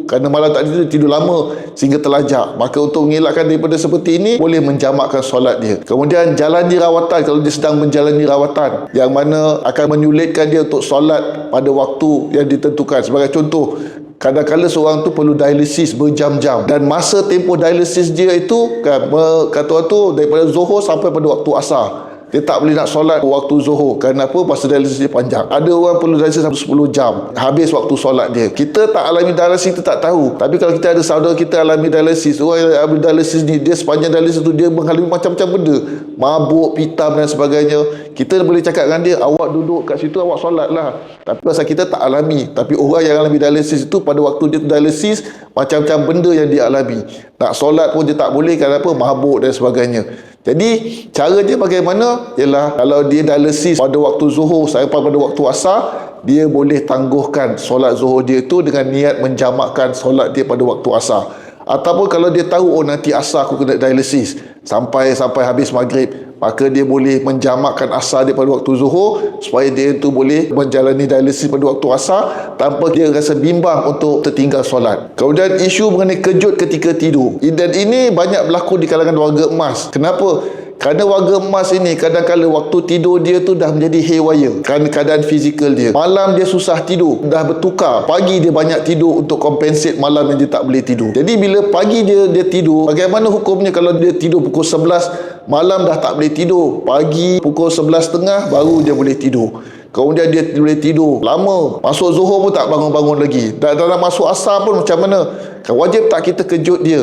S1: kerana malam tak tidur lama sehingga terlajak, maka untuk mengelakkan daripada seperti ini boleh menjamakkan solat dia. Kemudian jalani rawatan, kalau dia sedang menjalani rawatan yang mana akan menyulitkan dia untuk solat pada waktu yang ditentukan. Sebagai contoh, kadang-kadang seorang tu perlu dialisis berjam-jam, dan masa tempoh dialisis dia itu kan, kata orang tu daripada zuhur sampai pada waktu asar. Dia tak boleh nak solat waktu zuhur. Kenapa? Masa dialisis dia panjang. Ada orang perlu dialisis sampai 10 jam, habis waktu solat dia. Kita tak alami dialisis, kita tak tahu. Tapi kalau kita ada saudara kita alami dialisis, orang yang alami dialisis ni, dia sepanjang dialisis tu dia mengalami macam-macam benda, mabuk, pitam dan sebagainya. Kita boleh cakap dengan dia, awak duduk kat situ, awak solat lah. Tapi pasal kita tak alami. Tapi orang yang alami dialisis itu, pada waktu dia dialisis, macam-macam benda yang dia alami. Nak solat pun dia tak boleh, kenapa? Mabuk dan sebagainya. Jadi cara dia bagaimana? Ialah kalau dia dialisis pada waktu zuhur sampai pada waktu asar, dia boleh tangguhkan solat zuhur dia itu dengan niat menjamakkan solat dia pada waktu asar. Ataupun kalau dia tahu, oh nanti asar aku kena dialisis sampai habis maghrib, maka dia boleh menjamakkan asar dia pada waktu zuhur supaya dia itu boleh menjalani dialisis pada waktu asar tanpa dia rasa bimbang untuk tertinggal solat. Kemudian isu mengenai kejut ketika tidur, dan ini banyak berlaku di kalangan warga emas. Kenapa? Kerana warga emas ini kadang-kadang waktu tidur dia tu dah menjadi haywire kerana keadaan fizikal dia. Malam dia susah tidur, dah bertukar. Pagi dia banyak tidur untuk compensate malam yang dia tak boleh tidur. Jadi bila pagi dia tidur, bagaimana hukumnya kalau dia tidur pukul 11, malam dah tak boleh tidur, pagi pukul 11.30 baru dia boleh tidur. Kemudian dia boleh tidur lama, masuk zuhur pun tak bangun-bangun lagi, dan dalam masuk asar pun macam mana? Wajib tak kita kejut dia?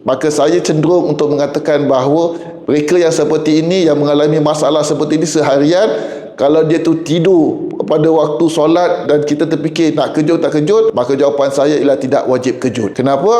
S1: Maka saya cenderung untuk mengatakan bahawa mereka yang seperti ini, yang mengalami masalah seperti ini seharian, kalau dia tu tidur pada waktu solat dan kita terfikir nak kejut tak kejut, maka jawapan saya ialah tidak wajib kejut. Kenapa?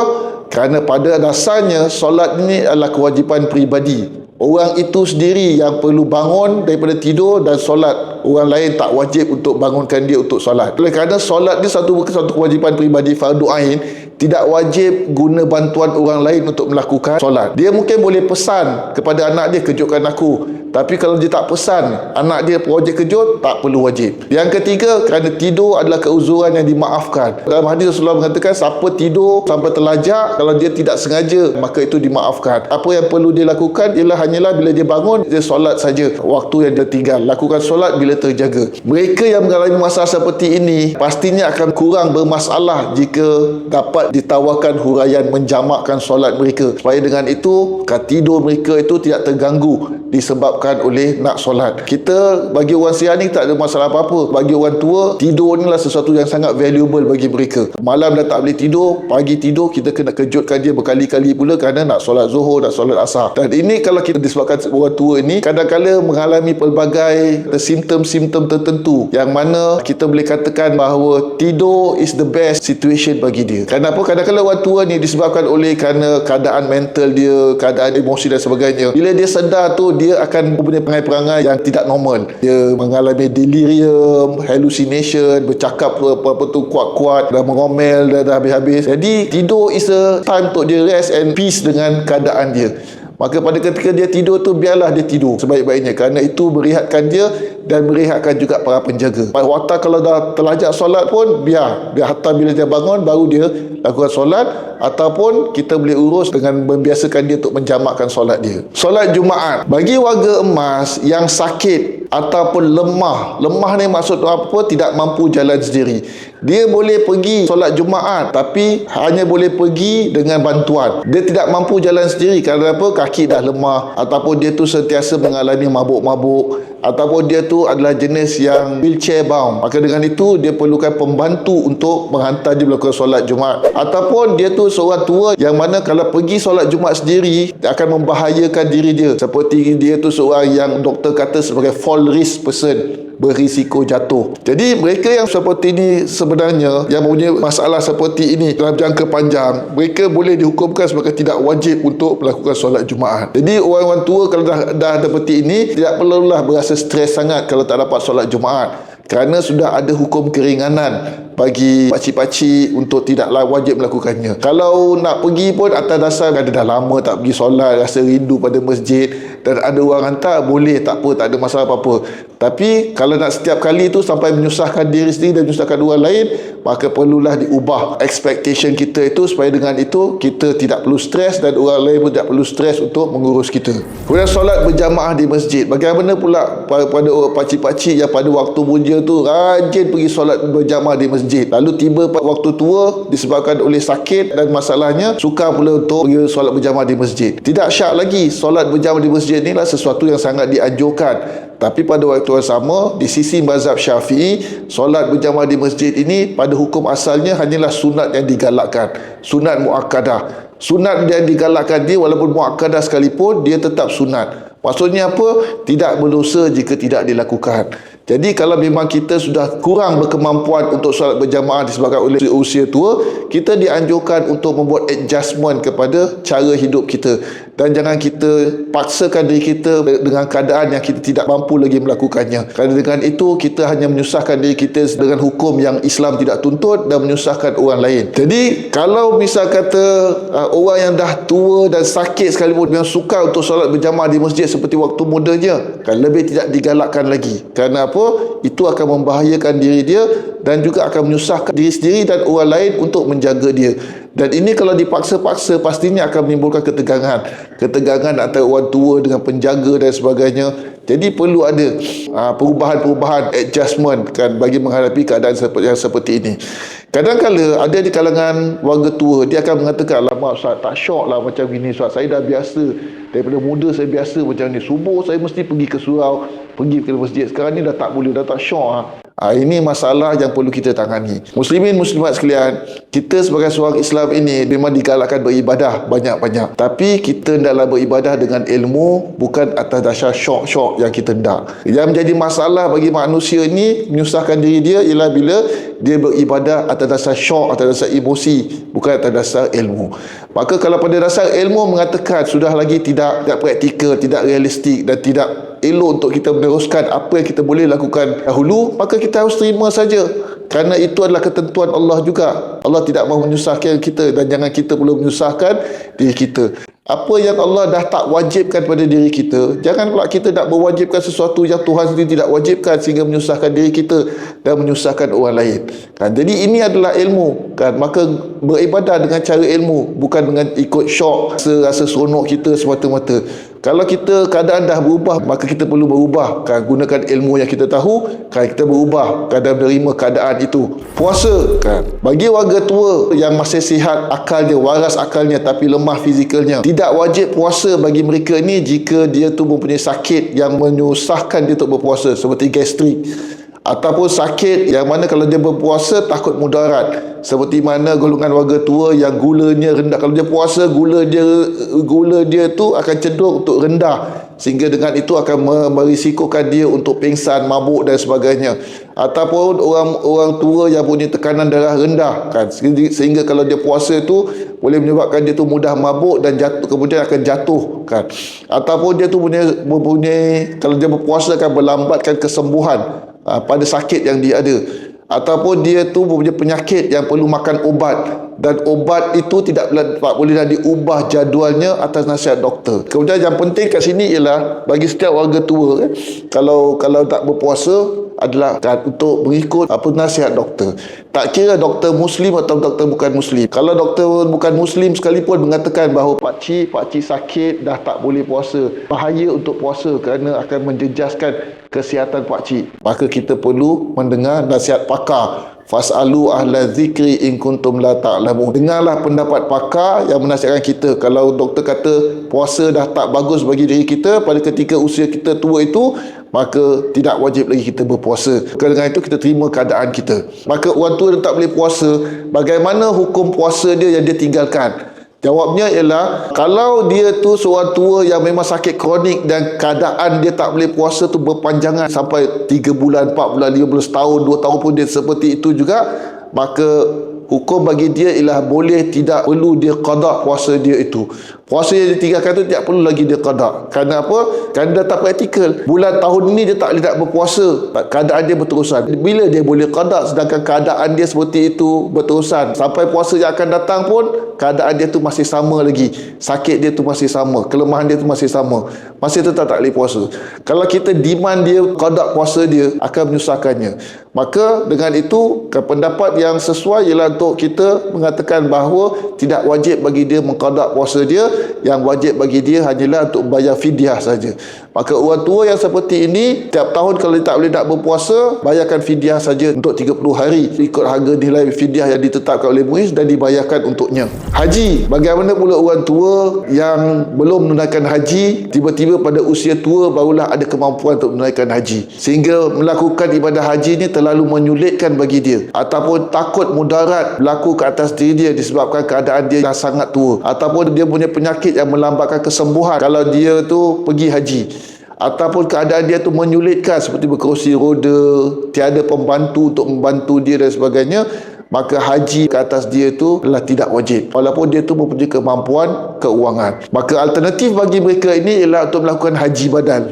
S1: Kerana pada dasarnya solat ini adalah kewajipan peribadi. Orang itu sendiri yang perlu bangun daripada tidur dan solat. Orang lain tak wajib untuk bangunkan dia untuk solat. Oleh kerana solat ni satu kewajipan peribadi, fardu ain, tidak wajib guna bantuan orang lain untuk melakukan solat. Dia mungkin boleh pesan kepada anak dia, kejutkan aku. Tapi kalau dia tak pesan, anak dia projek kejut, tak perlu wajib. Yang ketiga, kerana tidur adalah keuzuran yang dimaafkan. Dalam hadis Rasulullah mengatakan, siapa tidur sampai terlajak, kalau dia tidak sengaja, maka itu dimaafkan. Apa yang perlu dia lakukan ialah hanyalah bila dia bangun, dia solat saja waktu yang dia tinggal. Lakukan solat bila terjaga. Mereka yang mengalami masalah seperti ini pastinya akan kurang bermasalah jika dapat ditawarkan huraian menjamakkan solat mereka, supaya dengan itu tidur mereka itu tidak terganggu disebabkan oleh nak solat. Kita bagi orang sihat ni tak ada masalah apa-apa. Bagi orang tua, tidur ni lah sesuatu yang sangat valuable bagi mereka. Malam dah tak boleh tidur, pagi tidur kita kena kejutkan dia berkali-kali pula kerana nak solat zuhur, nak solat asar. Dan ini kalau kita disebabkan orang tua ini kadang-kadang mengalami pelbagai simptom-simptom tertentu yang mana kita boleh katakan bahawa tidur is the best situation bagi dia. Kenapa? Kadang-kadang orang tua ni disebabkan oleh kerana keadaan mental dia, keadaan emosi dan sebagainya. Bila dia sedar tu, dia akan mempunyai perangai-perangai yang tidak normal. Dia mengalami delirium, hallucination, bercakap apa-apa tu kuat-kuat, dah mengomel, dah habis-habis. Jadi tidur is a time untuk dia rest and peace dengan keadaan dia. Maka pada ketika dia tidur tu, biarlah dia tidur sebaik-baiknya, kerana itu berehatkan dia dan berehatkan juga para penjaga. Waktu kalau dah terlajak solat pun, biar hatta bila dia bangun baru dia lakukan solat, ataupun kita boleh urus dengan membiasakan dia untuk menjamakkan solat dia. Solat Jumaat bagi warga emas yang sakit ataupun lemah ni maksud apa? Tidak mampu jalan sendiri, dia boleh pergi solat Jumaat, tapi hanya boleh pergi dengan bantuan. Dia tidak mampu jalan sendiri kerana apa? Kaki dah lemah, ataupun dia tu sentiasa mengalami mabuk-mabuk, ataupun dia tu adalah jenis yang wheelchair bound. Maka dengan itu dia perlukan pembantu untuk menghantar dia melakukan solat Jumaat. Ataupun dia tu seorang tua yang mana kalau pergi solat Jumaat sendiri akan membahayakan diri dia, seperti dia tu seorang yang doktor kata sebagai fall risk person, berisiko jatuh. Jadi mereka yang seperti ini sebenarnya yang mempunyai masalah seperti ini dalam jangka panjang, mereka boleh dihukumkan sebagai tidak wajib untuk melakukan solat Jumaat. Jadi orang-orang tua kalau dah seperti ini, tidak perlulah berasa stres sangat kalau tak dapat solat Jumaat, kerana sudah ada hukum keringanan bagi pakcik-pakcik untuk tidaklah wajib melakukannya. Kalau nak pergi pun atas dasar ada dah lama tak pergi solat, rasa rindu pada masjid dan ada orang hantar, boleh, tak apa, tak ada masalah apa-apa. Tapi kalau nak setiap kali tu sampai menyusahkan diri sendiri dan menyusahkan orang lain, maka perlulah diubah expectation kita itu, supaya dengan itu kita tidak perlu stres dan orang lain pun tidak perlu stres untuk mengurus kita. Kemudian solat berjamaah di masjid. Bagaimana pula pada pakcik-pakcik yang pada waktu muda tu rajin pergi solat berjamaah di masjid, lalu tiba waktu tua disebabkan oleh sakit dan masalahnya sukar pula untuk pergi solat berjamaah di masjid. Tidak syak lagi, solat berjamaah di masjid inilah sesuatu yang sangat dianjurkan. Tapi pada waktu yang sama, di sisi mazhab Syafi'i, solat berjamaah di masjid ini pada hukum asalnya hanyalah sunat yang digalakkan, sunat muakkadah. Sunat yang digalakkan dia walaupun muakkadah sekalipun, dia tetap sunat. Maksudnya apa? Tidak berdosa jika tidak dilakukan. Jadi kalau memang kita sudah kurang berkemampuan untuk solat berjamaah disebabkan oleh usia tua, kita dianjurkan untuk membuat adjustment kepada cara hidup kita. Dan jangan kita paksakan diri kita dengan keadaan yang kita tidak mampu lagi melakukannya. Kerana dengan itu kita hanya menyusahkan diri kita dengan hukum yang Islam tidak tuntut dan menyusahkan orang lain. Jadi kalau misal kata orang yang dah tua dan sakit sekalipun yang sukar untuk solat berjamaah di masjid seperti waktu mudanya, kan lebih tidak digalakkan lagi. Kerana apa? Itu akan membahayakan diri dia dan juga akan menyusahkan diri sendiri dan orang lain untuk menjaga dia. Dan ini kalau dipaksa-paksa pastinya akan menimbulkan ketegangan antara orang tua dengan penjaga dan sebagainya. Jadi perlu ada perubahan-perubahan, adjustment kan, bagi menghadapi keadaan yang seperti ini. Kadang-kadang ada di kalangan warga tua, dia akan mengatakan, "Alamak Ustaz, tak syok lah macam gini Ustaz, saya dah biasa, daripada muda saya biasa macam ni, subuh saya mesti pergi ke surau, pergi ke masjid, sekarang ni dah tak boleh, dah tak syok lah." Ini masalah yang perlu kita tangani. Muslimin muslimat sekalian, kita sebagai seorang Islam ini memang digalakkan beribadah banyak-banyak, tapi kita hendaklah beribadah dengan ilmu, bukan atas dasar syok-syok yang kita hendak. Yang menjadi masalah bagi manusia ini menyusahkan diri dia ialah bila dia beribadah atas dasar syok, atas dasar emosi, bukan atas dasar ilmu. Maka kalau pada dasar ilmu mengatakan sudah lagi tidak praktikal, tidak realistik dan tidak elok untuk kita meneruskan apa yang kita boleh lakukan dahulu, maka kita harus terima saja. kerana itu adalah ketentuan Allah juga. Allah tidak mahu menyusahkan kita dan jangan kita pula menyusahkan diri kita. Apa yang Allah dah tak wajibkan pada diri kita, jangan pula kita nak berwajibkan sesuatu yang Tuhan sendiri tidak wajibkan sehingga menyusahkan diri kita dan menyusahkan orang lain. Kan? Jadi ini adalah ilmu. Kan? Maka beribadah dengan cara ilmu, bukan dengan ikut syok, rasa seronok kita semata-mata. Kalau kita keadaan dah berubah, maka kita perlu berubah. Kan? Gunakan ilmu yang kita tahu, kan? Kita berubah kadang menerima keadaan itu. Puasa, kan? Bagi warga tua yang masih sihat akalnya, waras akalnya tapi lemah fizikalnya, tidak wajib puasa bagi mereka ni jika dia tu mempunyai sakit yang menyusahkan dia untuk berpuasa, seperti gastrik, ataupun sakit yang mana kalau dia berpuasa takut mudarat, seperti mana golongan warga tua yang gulanya rendah. Kalau dia puasa, gula dia tu akan cenderung untuk rendah, sehingga dengan itu akan merisikokan dia untuk pingsan, mabuk dan sebagainya. Ataupun orang tua yang punya tekanan darah rendah, kan, sehingga kalau dia puasa tu boleh menyebabkan dia tu mudah mabuk dan jatuh, kemudian akan jatuh, kan. Ataupun dia tu mempunyai kalau dia berpuasa akan melambatkan kesembuhan pada sakit yang dia ada. Ataupun dia tu mempunyai penyakit yang perlu makan ubat, dan ubat itu tak boleh dah diubah jadualnya atas nasihat doktor. Kemudian yang penting kat sini ialah bagi setiap warga tua, kalau tak berpuasa adalah untuk mengikut nasihat doktor. Tak kira doktor Muslim atau doktor bukan Muslim. Kalau doktor bukan Muslim sekalipun mengatakan bahawa pakcik sakit dah tak boleh puasa, bahaya untuk puasa kerana akan menjejaskan kesihatan pakcik, maka kita perlu mendengar nasihat pakar. Fas'alu ahla zikri in kuntum la ta'lamun. Dengarlah pendapat pakar yang menasihatkan kita. Kalau doktor kata puasa dah tak bagus bagi diri kita pada ketika usia kita tua itu, maka tidak wajib lagi kita berpuasa. Dengan itu kita terima keadaan kita. Maka orang tua dia tak boleh puasa, bagaimana hukum puasa dia yang dia tinggalkan? Jawabnya ialah, kalau dia tu seorang tua yang memang sakit kronik dan keadaan dia tak boleh puasa tu berpanjangan sampai 3 bulan, 4 bulan, 15 tahun, 2 tahun pun dia seperti itu juga, maka hukum bagi dia ialah boleh, tidak perlu dia qada puasa dia itu. Puasa yang ditinggalkan tu tidak perlu lagi dia qada. Kerana apa? Kerana dah tak praktikal. Bulan tahun ni dia tak boleh nak berpuasa, keadaan dia berterusan. Bila dia boleh qada sedangkan keadaan dia seperti itu berterusan? Sampai puasa yang akan datang pun keadaan dia tu masih sama lagi, sakit dia tu masih sama, kelemahan dia tu masih sama, masih tetap tak boleh puasa. Kalau kita demand dia qada puasa dia, akan menyusahkannya. Maka dengan itu pendapat yang sesuai ialah untuk kita mengatakan bahawa tidak wajib bagi dia mengqada puasa dia. Yang wajib bagi dia hanyalah untuk bayar fidyah saja. Maka orang tua yang seperti ini, tiap tahun kalau dia tak boleh nak berpuasa, bayarkan fidyah saja untuk 30 hari ikut harga nilai fidyah yang ditetapkan oleh MUIS dan dibayarkan untuknya. Haji, bagaimana pula orang tua yang belum menunaikan haji, tiba-tiba pada usia tua barulah ada kemampuan untuk menunaikan haji, sehingga melakukan ibadah haji ini terlalu menyulitkan bagi dia, ataupun takut mudarat berlaku ke atas diri dia disebabkan keadaan dia yang sangat tua, ataupun dia punya penyakit yang melambatkan kesembuhan kalau dia tu pergi haji, ataupun keadaan dia tu menyulitkan seperti berkerusi roda, tiada pembantu untuk membantu dia dan sebagainya, maka haji ke atas dia tu adalah tidak wajib walaupun dia tu mempunyai kemampuan keuangan. Maka alternatif bagi mereka ini ialah untuk melakukan haji badal.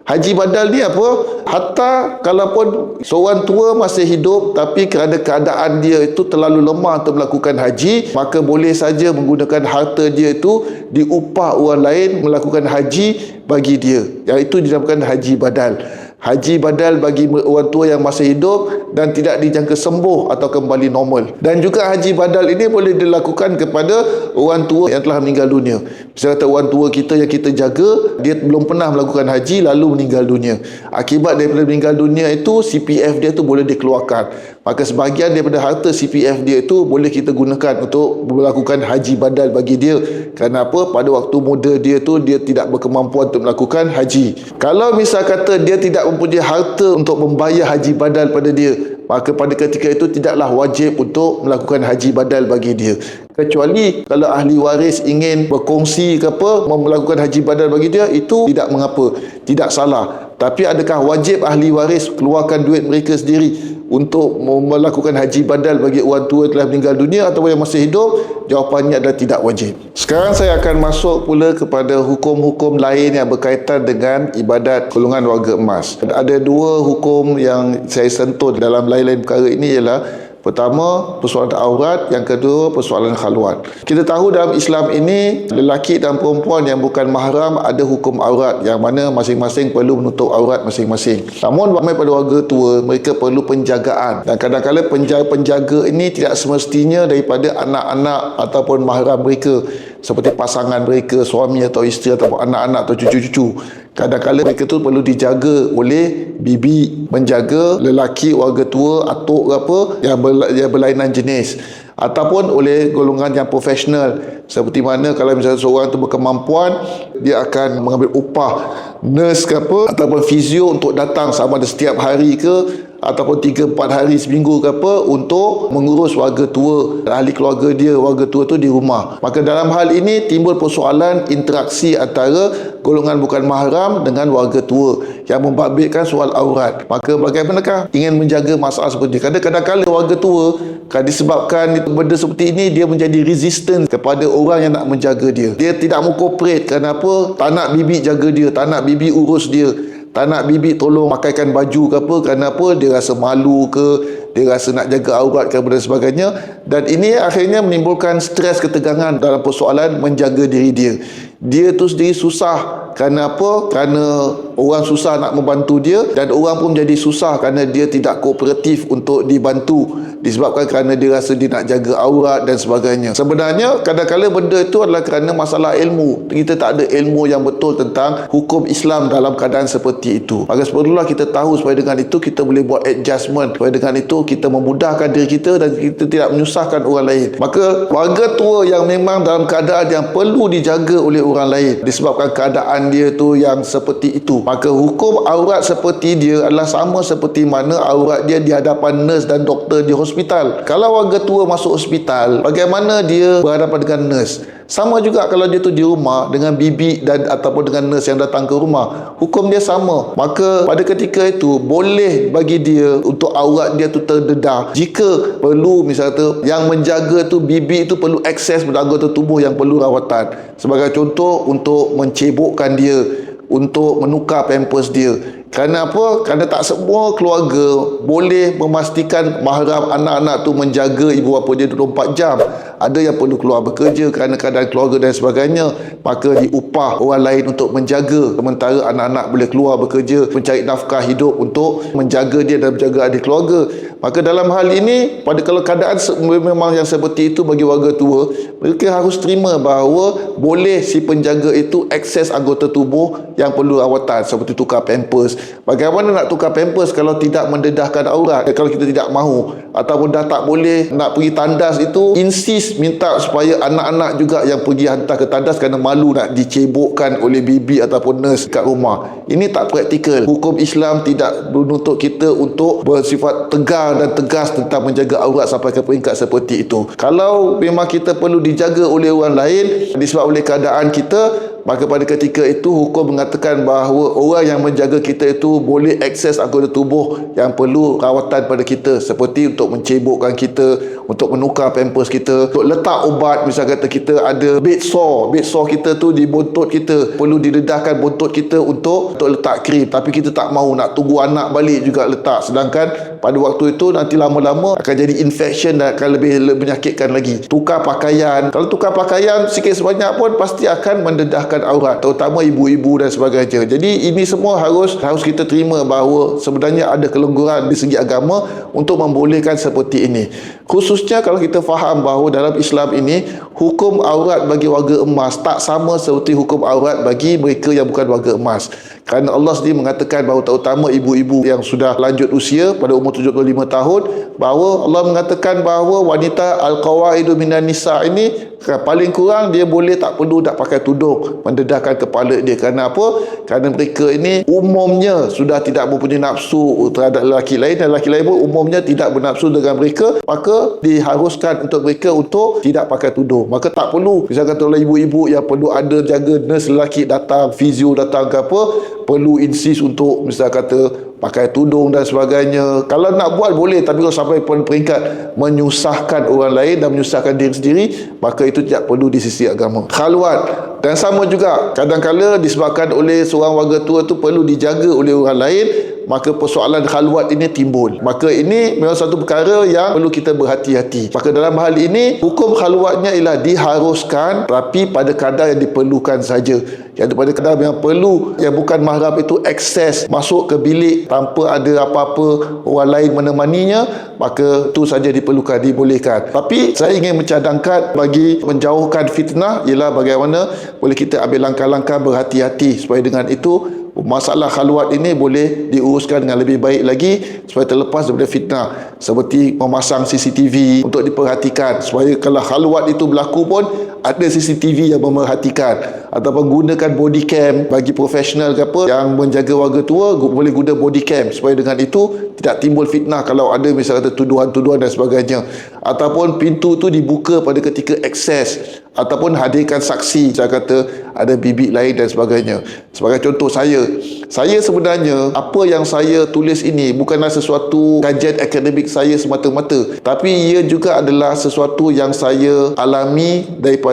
S1: Haji badal ni apa? Hatta kalaupun seorang tua masih hidup tapi kerana keadaan dia itu terlalu lemah untuk melakukan haji, maka boleh saja menggunakan harta dia itu diupah orang lain melakukan haji bagi dia. Yang itu dinamakan haji badal. Haji badal bagi orang tua yang masih hidup dan tidak dijangka sembuh atau kembali normal. Dan juga haji badal ini boleh dilakukan kepada orang tua yang telah meninggal dunia. Misalnya orang tua kita yang kita jaga, dia belum pernah melakukan haji lalu meninggal dunia. Akibat daripada meninggal dunia itu, CPF dia tu boleh dikeluarkan. Maka sebahagian daripada harta CPF dia itu boleh kita gunakan untuk melakukan haji badal bagi dia. Kerana apa? Pada waktu muda dia tu dia tidak berkemampuan untuk melakukan haji. Kalau misal kata dia tidak mempunyai harta untuk membayar haji badal pada dia, maka pada ketika itu tidaklah wajib untuk melakukan haji badal bagi dia. Kecuali kalau ahli waris ingin berkongsi ke apa, melakukan haji badal bagi dia, itu tidak mengapa, tidak salah. Tapi adakah wajib ahli waris keluarkan duit mereka sendiri untuk melakukan haji badal bagi orang tua telah meninggal dunia atau yang masih hidup? Jawapannya adalah tidak wajib. Sekarang saya akan masuk pula kepada hukum-hukum lain yang berkaitan dengan ibadat golongan warga emas. Ada dua hukum yang saya sentuh dalam lain-lain perkara ini, ialah pertama, persoalan aurat. Yang kedua, persoalan khalwat. Kita tahu dalam Islam ini, lelaki dan perempuan yang bukan mahram ada hukum aurat, yang mana masing-masing perlu menutup aurat masing-masing. Namun, ramai pada warga tua, mereka perlu penjagaan. Dan kadang-kadang penjaga ini tidak semestinya daripada anak-anak ataupun mahram mereka, seperti pasangan mereka, suami atau isteri ataupun anak-anak atau cucu-cucu. Kadang-kadang mereka tu perlu dijaga oleh bibi, menjaga lelaki warga tua, atuk ke apa yang berlainan jenis, ataupun oleh golongan yang profesional, seperti mana kalau misalnya seorang tu berkemampuan, dia akan mengambil upah nurse ke apa ataupun fizio untuk datang sama ada setiap hari ke ataupun 3-4 hari seminggu ke apa untuk mengurus warga tua, ahli keluarga dia, warga tua tu di rumah. Maka dalam hal ini timbul persoalan interaksi antara golongan bukan mahram dengan warga tua yang membabitkan soal aurat. Maka bagaimanakah ingin menjaga masalah seperti ini? Kadang-kadang warga tua disebabkan benda seperti ini, dia menjadi resistant kepada orang yang nak menjaga dia. Dia tidak mau cooperate. Kenapa? Tak nak bibi jaga dia, tak nak bibi urus dia, tak nak bibi tolong pakaikan baju ke apa. Kenapa? Dia rasa malu ke, dia rasa nak jaga aurat ke dan sebagainya. Dan ini akhirnya menimbulkan stres, ketegangan dalam persoalan menjaga diri dia. Dia tu sendiri susah. Kerana apa? Kerana orang susah nak membantu dia, dan orang pun menjadi susah kerana dia tidak kooperatif untuk dibantu, disebabkan kerana dia rasa dia nak jaga aurat dan sebagainya. Sebenarnya kadang-kadang benda itu adalah kerana masalah ilmu. Kita tak ada ilmu yang betul tentang hukum Islam dalam keadaan seperti itu. Maka perlulah kita tahu, supaya dengan itu kita boleh buat adjustment, supaya dengan itu kita memudahkan diri kita dan kita tidak menyusahkan orang lain. Maka warga tua yang memang dalam keadaan yang perlu dijaga oleh orang lain disebabkan keadaan dia tu yang seperti itu, maka hukum aurat seperti dia adalah sama seperti mana aurat dia di hadapan nurse dan doktor di hospital. Kalau warga tua masuk hospital, bagaimana dia berhadapan dengan nurse? Sama juga kalau dia tu di rumah dengan bibi dan ataupun dengan nurse yang datang ke rumah, hukum dia sama. Maka pada ketika itu boleh bagi dia untuk aurat dia tu terdedah. Jika perlu, misalnya tu yang menjaga tu bibi itu perlu akses pada anggota tubuh yang perlu rawatan. Sebagai contoh, untuk mencebokkan dia, untuk menukar pampers dia. Kerana apa? Kerana tak semua keluarga boleh memastikan mahram anak-anak tu menjaga ibu bapa dia 24 jam. Ada yang perlu keluar bekerja kerana keadaan keluarga dan sebagainya, maka diupah orang lain untuk menjaga, sementara anak-anak boleh keluar bekerja mencari nafkah hidup untuk menjaga dia dan menjaga adik keluarga. Maka dalam hal ini, pada kalau keadaan memang yang seperti itu bagi warga tua, mereka harus terima bahawa boleh si penjaga itu akses anggota tubuh yang perlu rawatan, seperti tukar pampers. Bagaimana nak tukar pampers kalau tidak mendedahkan aurat? Kalau kita tidak mahu ataupun dah tak boleh nak pergi tandas, itu insist minta supaya anak-anak juga yang pergi hantar ke tandas kerana malu nak dicebokkan oleh bibi ataupun nurse kat rumah. Ini tak praktikal. Hukum Islam tidak menuntut kita untuk bersifat tegar dan tegas tentang menjaga aurat sampai ke peringkat seperti itu. Kalau memang kita perlu dijaga oleh orang lain disebab oleh keadaan kita, maka pada ketika itu hukum mengatakan bahawa orang yang menjaga kita itu boleh akses anggota tubuh yang perlu rawatan pada kita, seperti untuk mencebokkan kita, untuk menukar pampers kita, untuk letak ubat. Misal kata kita ada bed sore kita tu di bontot kita, perlu didedahkan bontot kita untuk letak krim, tapi kita tak mahu, nak tunggu anak balik juga letak. Sedangkan pada waktu itu nanti lama-lama akan jadi infection dan akan lebih menyakitkan lagi. Tukar pakaian, kalau tukar pakaian sikit sebanyak pun pasti akan mendedahkan aurat, terutama ibu-ibu dan sebagainya. Jadi ini semua harus kita terima bahawa sebenarnya ada kelonggaran di segi agama untuk membolehkan seperti ini. Khususnya kalau kita faham bahawa dalam Islam ini hukum aurat bagi warga emas tak sama seperti hukum aurat bagi mereka yang bukan warga emas. Kerana Allah sendiri mengatakan bahawa terutama ibu-ibu yang sudah lanjut usia pada umur 75 tahun, bahawa Allah mengatakan bahawa wanita al-qawaidu minan nisa ini paling kurang dia boleh tak perlu nak pakai tudung mendedahkan kepala dia. Kerana apa? Kerana mereka ini umumnya sudah tidak mempunyai nafsu terhadap lelaki lain, dan lelaki lain pun umumnya tidak bernafsu dengan mereka, maka diharuskan untuk mereka untuk tidak pakai tudung. Maka tak perlu, misalkan kata oleh ibu-ibu yang perlu ada jaga nurse lelaki datang, fizio datang ke apa, perlu insist untuk misal kata pakai tudung dan sebagainya. Kalau nak buat boleh, tapi kalau sampai peringkat menyusahkan orang lain dan menyusahkan diri sendiri, maka itu tidak perlu di sisi agama. Khalwat, dan sama juga kadang-kala disebabkan oleh seorang warga tua tu perlu dijaga oleh orang lain, maka persoalan khalwat ini timbul. Maka ini memang satu perkara yang perlu kita berhati-hati. Maka dalam hal ini, hukum khalwatnya ialah diharuskan, tapi pada kadar yang diperlukan saja. Yang pada kadar yang perlu, yang bukan mahram itu akses masuk ke bilik tanpa ada apa-apa orang lain menemaninya, maka itu saja diperlukan, dibolehkan. Tapi saya ingin mencadangkan bagi menjauhkan fitnah ialah bagaimana boleh kita ambil langkah-langkah berhati-hati supaya dengan itu masalah khalwat ini boleh diuruskan dengan lebih baik lagi supaya terlepas daripada fitnah, seperti memasang CCTV untuk diperhatikan supaya kalau khalwat itu berlaku pun ada CCTV yang memerhatikan, ataupun gunakan body cam bagi profesional ke apa yang menjaga warga tua, boleh guna body cam supaya dengan itu tidak timbul fitnah kalau ada misalnya tuduhan-tuduhan dan sebagainya, ataupun pintu tu dibuka pada ketika akses, ataupun hadirkan saksi, saya kata ada bibik lain dan sebagainya. Sebagai contoh, saya sebenarnya apa yang saya tulis ini bukanlah sesuatu kajian akademik saya semata-mata, tapi ia juga adalah sesuatu yang saya alami daripada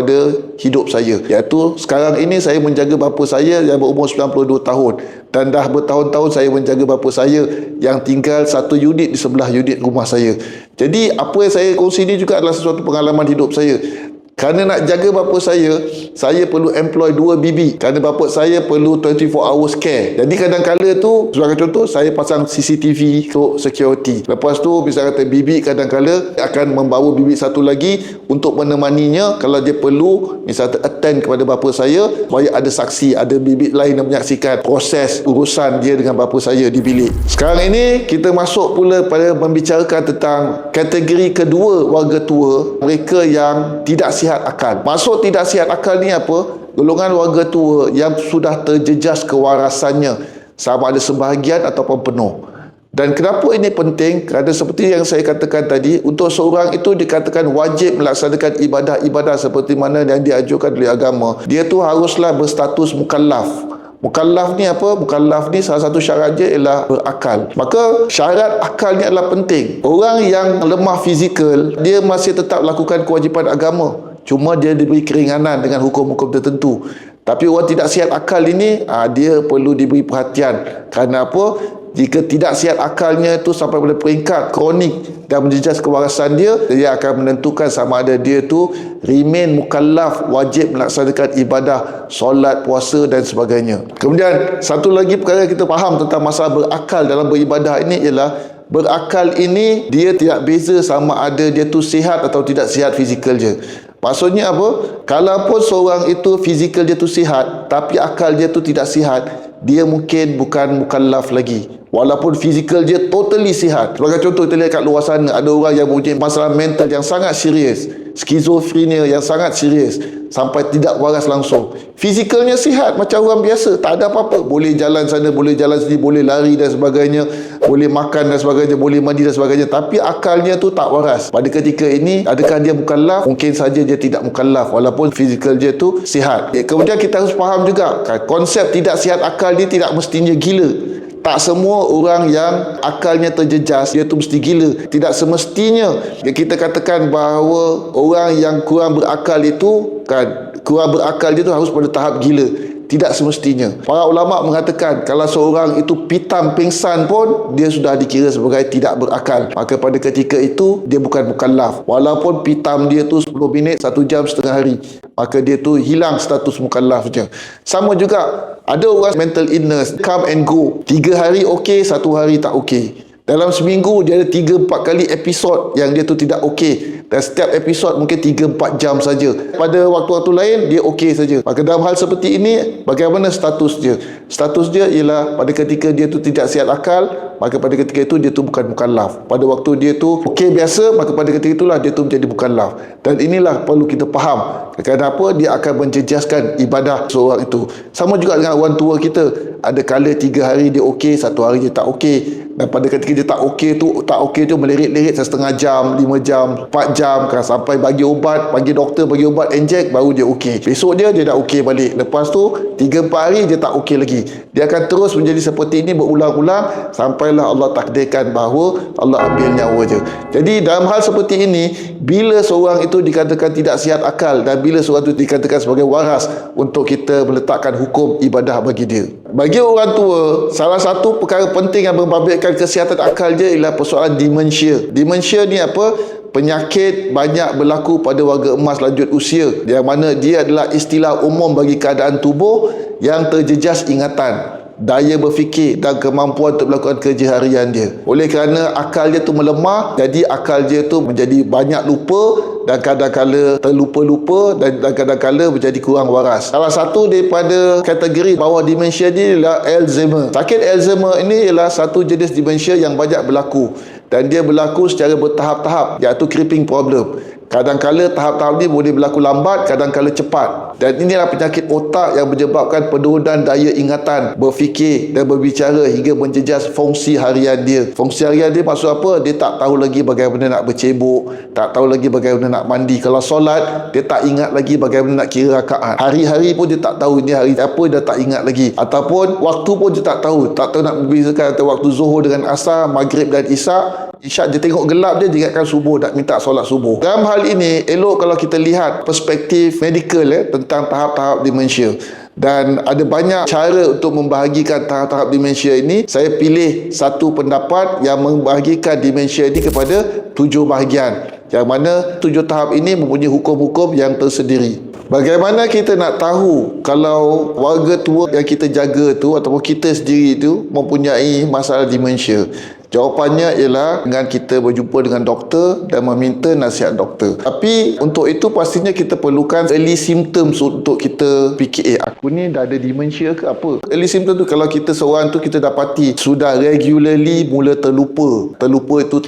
S1: hidup saya, iaitu sekarang ini saya menjaga bapa saya yang berumur 92 tahun, dan dah bertahun-tahun saya menjaga bapa saya yang tinggal satu unit di sebelah unit rumah saya. Jadi apa yang saya kongsi ini juga adalah sesuatu pengalaman hidup saya. Kerana nak jaga bapa saya perlu employ 2 bibi. Kerana bapa saya perlu 24 hours care. Jadi kadang-kala tu, sebagai contoh, saya pasang CCTV untuk security. Lepas tu, misalnya kata bibi kadang-kala akan membawa bibi satu lagi untuk menemaninya kalau dia perlu, misalnya attend kepada bapa saya, supaya ada saksi, ada bibi lain yang menyaksikan proses urusan dia dengan bapa saya di bilik. Sekarang ini, kita masuk pula pada membicarakan tentang kategori kedua warga tua, mereka yang tidak sihat akal. Maksud tidak sihat akal ni apa? Golongan warga tua yang sudah terjejas kewarasannya, sama ada sebahagian ataupun penuh. Dan kenapa ini penting? Kerana seperti yang saya katakan tadi, untuk seorang itu dikatakan wajib melaksanakan ibadah-ibadah seperti mana yang diajukan oleh agama. Dia tu haruslah berstatus mukallaf. Mukallaf ni apa? Mukallaf ni salah satu syarat dia ialah berakal. Maka syarat akal ni adalah penting. Orang yang lemah fizikal, dia masih tetap lakukan kewajipan agama, cuma dia diberi keringanan dengan hukum-hukum tertentu. Tapi orang tidak sihat akal ini, dia perlu diberi perhatian. Kerana apa? Jika tidak sihat akalnya itu sampai pada peringkat kronik dan menjejas kewarasan dia akan menentukan sama ada dia tu remain mukallaf, wajib melaksanakan ibadah, solat, puasa dan sebagainya. Kemudian satu lagi perkara kita faham tentang masalah berakal dalam beribadah ini ialah berakal ini dia tidak beza sama ada dia tu sihat atau tidak sihat fizikal je. Maksudnya apa? Kalaupun seorang itu fizikal dia tu sihat tapi akal dia tu tidak sihat, dia mungkin bukan mukallaf lagi, walaupun fizikal dia totally sihat. Sebagai contoh, kita lihat kat luar sana ada orang yang mempunyai masalah mental yang sangat serius, skizofrenia yang sangat serius, sampai tidak waras langsung. Fizikalnya sihat macam orang biasa, tak ada apa-apa, boleh jalan sana, boleh jalan sini, boleh lari dan sebagainya, boleh makan dan sebagainya, boleh mandi dan sebagainya, tapi akalnya tu tak waras. Pada ketika ini, adakah dia mukallaf? Mungkin saja dia tidak mukallaf walaupun fizikal dia tu sihat. Kemudian kita harus faham juga, konsep tidak sihat akal dia tidak mestinya gila. Tak semua orang yang akalnya terjejas dia tu mesti gila. Tidak semestinya kita katakan bahawa orang yang kurang berakal itu kurang berakal dia tu harus pada tahap gila. Tidak semestinya. Para ulama mengatakan kalau seorang itu pitam pingsan pun dia sudah dikira sebagai tidak berakal. Maka pada ketika itu dia bukan mukallaf. Walaupun pitam dia tu 10 minit, 1 jam, setengah hari, maka dia tu hilang status mukallafnya. Sama juga ada orang mental illness, come and go. 3 hari okey, 1 hari tak okey. Dalam seminggu dia ada 3-4 kali episod yang dia tu tidak okey, dan setiap episod mungkin 3-4 jam saja. Pada waktu-waktu lain dia okey saja. Maka dalam hal seperti ini, bagaimana status dia? Status dia ialah pada ketika dia tu tidak sihat akal, maka pada ketika itu dia tu bukan mukallaf. Pada waktu dia tu okey biasa, maka pada ketika itulah dia tu menjadi mukallaf. Dan inilah perlu kita faham. Kenapa dia akan menjejaskan ibadah seorang itu. Sama juga dengan orang tua kita. Ada kala 3 hari dia okey, 1 hari dia tak okey. Dan pada ketika dia tak okey tu melirit-lirit setengah jam, 5 jam, 4 jam kan, sampai bagi obat, bagi doktor bagi obat injek baru dia okey. Besok dia dah okey balik. Lepas tu 3-4 hari dia tak okey lagi. Dia akan terus menjadi seperti ini berulang-ulang sampailah Allah takdirkan bahawa Allah ambil nyawa dia. Jadi dalam hal seperti ini, bila seorang itu dikatakan tidak sihat akal dan bila seorang itu dikatakan sebagai waras untuk kita meletakkan hukum ibadah bagi dia. Bagi orang tua, salah satu perkara penting yang membabitkan kesihatan akal dia ialah persoalan demensia. Demensia ni apa? Penyakit banyak berlaku pada warga emas lanjut usia, yang mana dia adalah istilah umum bagi keadaan tubuh yang terjejas ingatan, daya berfikir dan kemampuan untuk melakukan kerja harian dia. Oleh kerana akal dia tu melemah, jadi akal dia tu menjadi banyak lupa dan kadang-kala terlupa-lupa dan kadang-kala menjadi kurang waras. Salah satu daripada kategori bawah demensia ni ialah Alzheimer. Sakit Alzheimer ini ialah satu jenis demensia yang banyak berlaku dan dia berlaku secara bertahap-tahap, iaitu creeping problem. Kadang-kala tahap-tahap ni boleh berlaku lambat, kadang-kala cepat. Dan inilah penyakit otak yang menyebabkan penurunan daya ingatan, berfikir dan berbicara hingga menjejas fungsi harian dia. Fungsi harian dia maksud apa? Dia tak tahu lagi bagaimana nak bercebok, tak tahu lagi bagaimana nak mandi. Kalau solat, dia tak ingat lagi bagaimana nak kira rakaat. Hari-hari pun dia tak tahu ini hari apa, dia tak ingat lagi. Ataupun waktu pun dia tak tahu nak membezakan antara waktu Zuhur dengan Asar, Maghrib dan Isyak. Isyak dia tengok gelap dia ingatkan subuh, nak minta solat subuh. Dalam hal ini, elok kalau kita lihat perspektif medikal tentang tahap-tahap demensia. Dan ada banyak cara untuk membahagikan tahap-tahap demensia ini. Saya pilih satu pendapat yang membahagikan demensia ini kepada 7 bahagian. Yang mana 7 tahap ini mempunyai hukum-hukum yang tersendiri. Bagaimana kita nak tahu kalau warga tua yang kita jaga tu ataupun kita sendiri tu mempunyai masalah demensia? Jawapannya ialah dengan kita berjumpa dengan doktor dan meminta nasihat doktor. Tapi untuk itu pastinya kita perlukan early symptoms untuk kita fikir, aku ni dah ada demensia ke apa? Early symptom tu kalau kita seorang tu kita dapati sudah regularly mula terlupa. Terlupa itu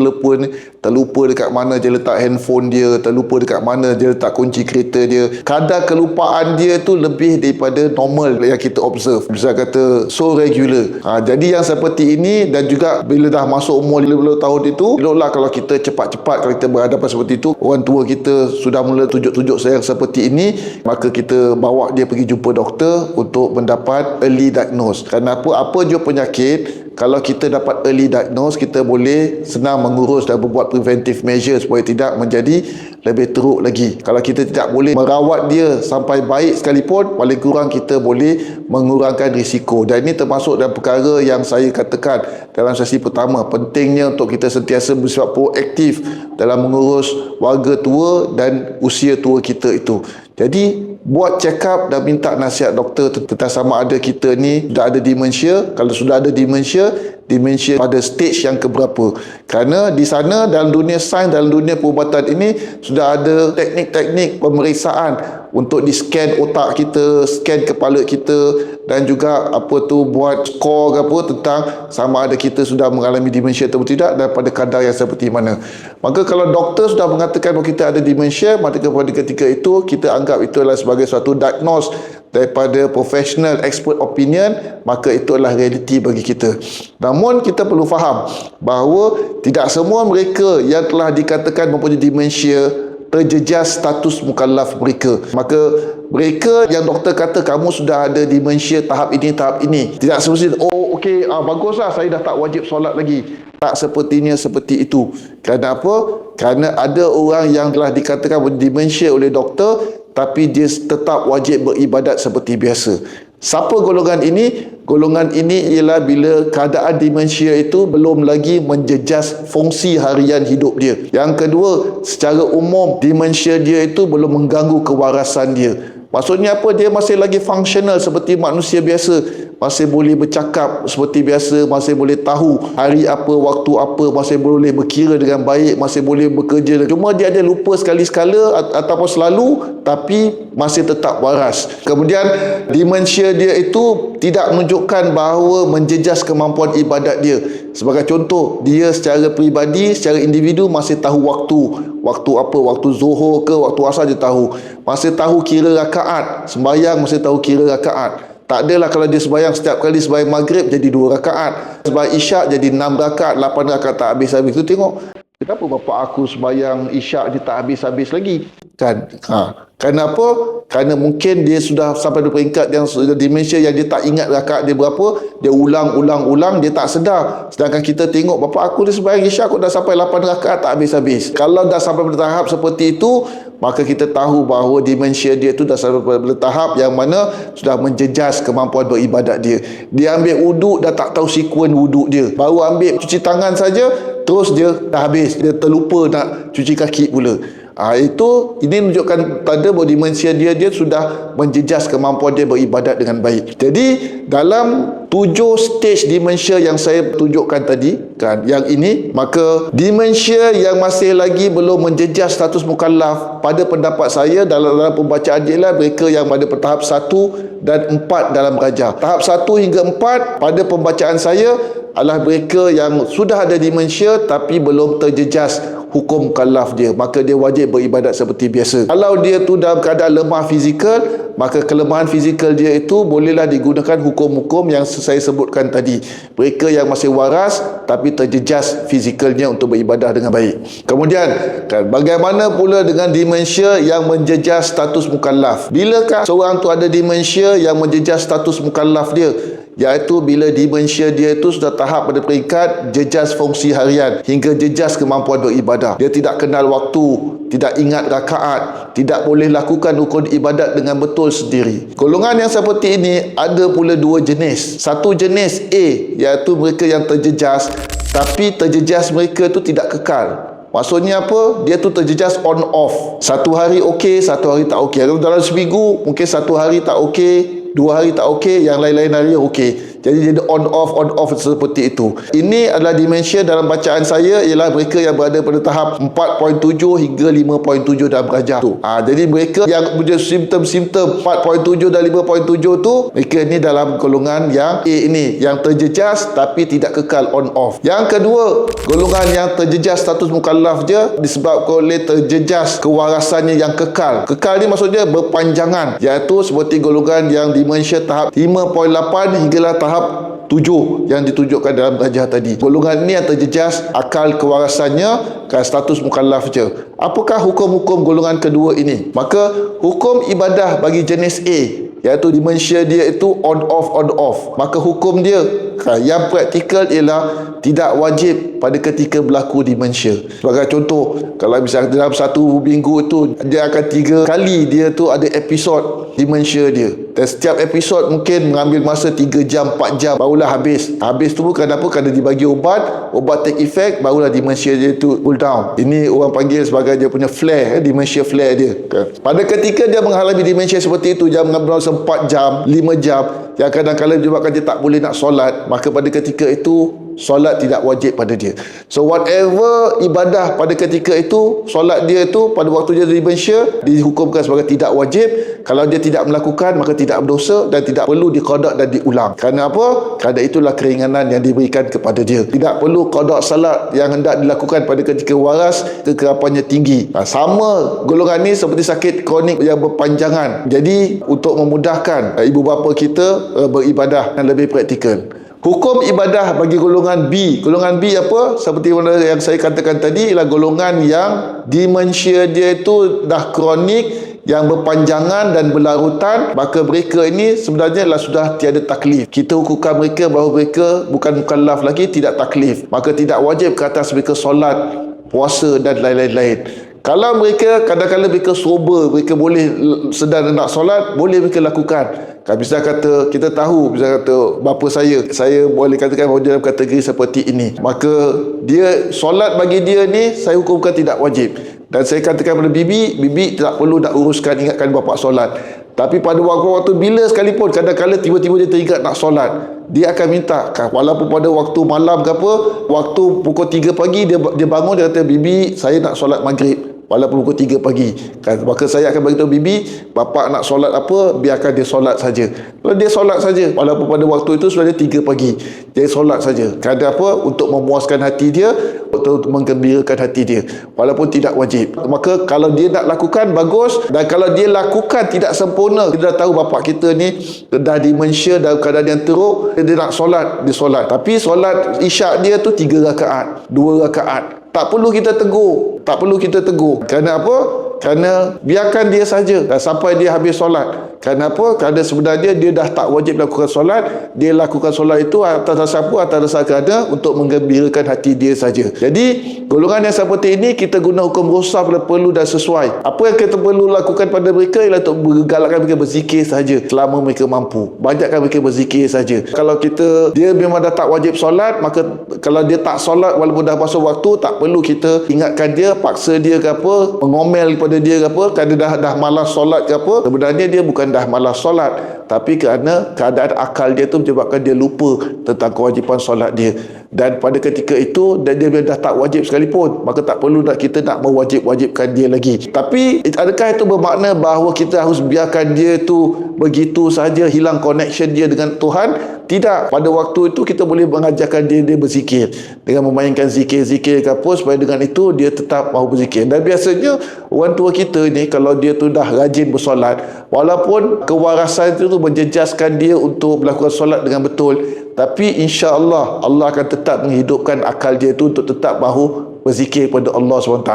S1: terlupa dekat mana dia letak handphone dia, terlupa dekat mana dia letak kunci kereta dia. Kadar kelupaan dia tu lebih daripada normal yang kita observe. Bisa kata so regular. Jadi yang seperti ini dan juga bila dah masuk umur 50 tahun itu, eloklah kalau kita cepat-cepat kalau kita berhadapan seperti itu, orang tua kita sudah mula tunjuk-tunjuk sayang seperti ini, maka kita bawa dia pergi jumpa doktor untuk mendapat early diagnose. Kenapa? Apa je penyakit, kalau kita dapat early diagnose, kita boleh senang mengurus dan membuat preventive measures supaya tidak menjadi lebih teruk lagi. Kalau kita tidak boleh merawat dia sampai baik sekalipun, paling kurang kita boleh mengurangkan risiko. Dan ini termasuk dalam perkara yang saya katakan dalam sesi pertama, pentingnya untuk kita sentiasa bersifat proaktif dalam mengurus warga tua dan usia tua kita itu. Jadi buat check up dan minta nasihat doktor tentang sama ada kita ni dah ada demensia. Kalau sudah ada demensia pada stage yang keberapa. Kerana di sana dalam dunia sains, dalam dunia perubatan ini sudah ada teknik-teknik pemeriksaan untuk di-scan otak kita, scan kepala kita dan juga buat skor ke apa tentang sama ada kita sudah mengalami demensia atau tidak dan pada kadar yang seperti mana. Maka kalau doktor sudah mengatakan bahawa kita ada demensia, maka pada ketika itu kita anggap itu adalah sebagai suatu diagnose daripada professional expert opinion, maka itu adalah realiti bagi kita. Namun kita perlu faham bahawa tidak semua mereka yang telah dikatakan mempunyai demensia terjejas status mukallaf mereka. Maka mereka yang doktor kata kamu sudah ada demensia tahap ini, tidak semestinya baguslah saya dah tak wajib solat lagi. Tak sepertinya seperti itu. Kerana apa? Kerana ada orang yang telah dikatakan demensia oleh doktor tapi dia tetap wajib beribadat seperti biasa. Siapa golongan ini? Golongan ini ialah bila keadaan demensia itu belum lagi menjejas fungsi harian hidup dia. Yang kedua, secara umum demensia dia itu belum mengganggu kewarasan dia. Maksudnya apa? Dia masih lagi fungsional seperti manusia biasa. masih boleh bercakap seperti biasa, masih boleh tahu hari apa, waktu apa, masih boleh berkira dengan baik, masih boleh bekerja. Cuma dia ada lupa sekali-sekala ataupun selalu, tapi masih tetap waras. Kemudian demensia dia itu tidak menunjukkan bahawa menjejas kemampuan ibadat dia. Sebagai contoh, dia secara peribadi, secara individu masih tahu waktu apa, waktu zuhur ke waktu asar dia tahu, masih tahu kira rakaat, sembahyang masih tahu kira rakaat. Tak adalah kalau dia sembahyang setiap kali sembahyang maghrib jadi 2 rakaat, sembahyang isyak jadi 6 rakaat, 8 rakaat tak habis-habis. Tu tengok, kenapa bapa aku sembahyang isyak dia tak habis-habis lagi? Kan? Kenapa? Kerana mungkin dia sudah sampai di peringkat yang sudah demensia, yang dia tak ingat rakaat dia berapa, dia ulang, dia tak sedar. Sedangkan kita tengok bapa aku dia sembahyang isyak kok dah sampai 8 rakaat tak habis-habis. Kalau dah sampai pada tahap seperti itu, maka kita tahu bahawa demensia dia tu dah sampai pada tahap yang mana sudah menjejas kemampuan beribadat dia. Dia ambil wuduk dah tak tahu sekuen wuduk dia. Baru ambil cuci tangan saja, terus dia dah habis. Dia terlupa nak cuci kaki pula. Ini menunjukkan tanda bahawa demensia dia sudah menjejas kemampuan dia beribadat dengan baik. Jadi dalam 7 stage demensia yang saya tunjukkan tadi, kan, yang ini, maka demensia yang masih lagi belum menjejas status mukallaf, pada pendapat saya dalam pembacaan dia lah mereka yang pada tahap 1 dan 4 dalam rajah. Tahap 1 hingga 4 pada pembacaan saya adalah mereka yang sudah ada demensia tapi belum terjejas hukum mukallaf dia, maka dia wajib beribadat seperti biasa. Kalau dia tu dalam keadaan lemah fizikal, maka kelemahan fizikal dia itu bolehlah digunakan hukum-hukum yang saya sebutkan tadi. Mereka yang masih waras tapi terjejas fizikalnya untuk beribadah dengan baik. Kemudian, kan, bagaimana pula dengan demensia yang menjejas status mukallaf? Bilakah seorang tu ada demensia yang menjejas status mukallaf dia? Iaitu bila demensia dia itu sudah tahap pada peringkat jejas fungsi harian hingga jejas kemampuan beribadah. Dia tidak kenal waktu, tidak ingat rakaat, tidak boleh lakukan rukun ibadat dengan betul sendiri. Golongan yang seperti ini ada pula 2 jenis. Satu jenis A, iaitu mereka yang terjejas, tapi terjejas mereka itu tidak kekal. Maksudnya apa? Dia tu terjejas on off. Satu hari okey, satu hari tak okey. Dalam seminggu mungkin satu hari tak okey, 2 hari tak okey, yang lain-lain hari okey. Jadi dia on off seperti itu. Ini adalah demensia dalam bacaan saya ialah mereka yang berada pada tahap 4.7 hingga 5.7 dalam rajah tu. Jadi mereka yang punya simptom-simptom 4.7 dan 5.7 tu, mereka ni dalam golongan yang A ini, yang terjejas tapi tidak kekal on off. Yang kedua, golongan yang terjejas status mukallaf dia disebabkan oleh terjejas kewarasannya yang kekal. Kekal ni maksudnya berpanjangan, iaitu seperti golongan yang demensia tahap 5.8 hinggalah tahap 7 yang ditunjukkan dalam rajah tadi. Golongan ini yang terjejas akal kewarasannya kan status mukallaf je. Apakah hukum-hukum golongan kedua ini? Maka hukum ibadah bagi jenis A, iaitu demensia dia itu on off. Maka hukum dia yang praktikal ialah tidak wajib pada ketika berlaku demensia. Sebagai contoh, kalau misalnya dalam satu minggu itu dia akan 3 kali dia tu ada episod demensia dia, dan setiap episod mungkin mengambil masa 3 jam 4 jam barulah habis. Habis tu bukan apa, kerana dibagi obat take effect, barulah demensia dia tu cool down. Ini orang panggil sebagai dia punya flare, demensia flare dia. Pada ketika dia mengalami demensia seperti itu, dia mengambil masa 4 jam 5 jam, yang kadang-kadang menyebabkan dia tak boleh nak solat, maka pada ketika itu solat tidak wajib pada dia. So whatever ibadah pada ketika itu, solat dia itu pada waktu dia demensia dihukumkan sebagai tidak wajib. Kalau dia tidak melakukan, maka tidak berdosa dan tidak perlu diqada dan diulang. Kerana apa? Kerana itulah keringanan yang diberikan kepada dia. Tidak perlu qada salat yang hendak dilakukan pada ketika waras, kekerapannya tinggi. Sama golongan ni seperti sakit kronik yang berpanjangan. Jadi untuk memudahkan ibu bapa kita beribadah yang lebih praktikal. Hukum ibadah bagi golongan B. Golongan B apa? Seperti yang saya katakan tadi, ialah golongan yang demensia dia itu dah kronik, yang berpanjangan dan berlarutan. Maka mereka ini sebenarnya adalah sudah tiada taklif. Kita hukumkan mereka bahawa mereka bukan mukallaf lagi, tidak taklif. Maka tidak wajib ke atas mereka solat, puasa dan lain-lain. Kalau mereka kadang-kadang mereka sober, mereka boleh sedang nak solat, boleh mereka lakukan. Bisa kata, kita tahu, bisa kata bapa saya boleh katakan bahawa dalam kategori seperti ini. Maka dia solat bagi dia ni saya hukumkan tidak wajib. Dan saya katakan kepada bibi tidak perlu nak uruskan ingatkan bapa solat. Tapi pada waktu-waktu bila sekalipun, kadang-kadang tiba-tiba dia teringat nak solat, dia akan minta, walaupun pada waktu malam ke apa, waktu pukul 3 pagi dia bangun, dia kata, "Bibi, saya nak solat maghrib." Walaupun pukul 3 pagi, maka saya akan beritahu bibi, "Bapa nak solat apa, biarkan dia solat saja." Kalau dia solat saja, walaupun pada waktu itu sudah 3 pagi, dia solat saja. Kerana apa? Untuk memuaskan hati dia, untuk menggembirakan hati dia, walaupun tidak wajib. Maka kalau dia nak lakukan, bagus. Dan kalau dia lakukan tidak sempurna, kita dah tahu bapa kita ni dah dementia, dalam keadaan yang teruk, dia nak solat, dia solat. Tapi solat isyak dia tu 3 rakaat, 2 rakaat. Tak perlu kita tegur, tak perlu kita tegur. Kerana apa? Kerana biarkan dia saja sampai dia habis solat. Kerana apa? Kerana sebenarnya dia dah tak wajib lakukan solat. Dia lakukan solat itu atas dasar apa? Atas dasar kerana untuk menggembirakan hati dia saja. Jadi golongan yang seperti ini kita guna hukum rukhsah bila perlu dan sesuai. Apa yang kita perlu lakukan pada mereka ialah untuk menggalakkan mereka berzikir saja selama mereka mampu. Banyakkan mereka berzikir saja. Kalau dia memang dah tak wajib solat, maka kalau dia tak solat walaupun dah masuk waktu, tak perlu kita ingatkan dia, paksa dia ke apa, mengomel kepada dia ke apa, kerana dah malas solat ke apa. Sebenarnya dia bukan dah malas solat, tapi kerana keadaan akal dia tu menyebabkan dia lupa tentang kewajipan solat dia. Dan pada ketika itu, dan dia dah tak wajib sekalipun, maka tak perlu kita nak mewajib-wajibkan dia lagi. Tapi adakah itu bermakna bahawa kita harus biarkan dia tu begitu saja, hilang connection dia dengan Tuhan? Tidak. Pada waktu itu kita boleh mengajarkan dia berzikir dengan memainkan zikir-zikir ke apa, supaya dengan itu dia tetap mahu berzikir. Dan biasanya orang tua kita ni, kalau dia tu dah rajin bersolat, walaupun kewarasan itu menjejaskan dia untuk melakukan solat dengan betul, tapi insya-Allah Allah akan tetap menghidupkan akal dia tu untuk tetap mahu berzikir kepada Allah SWT.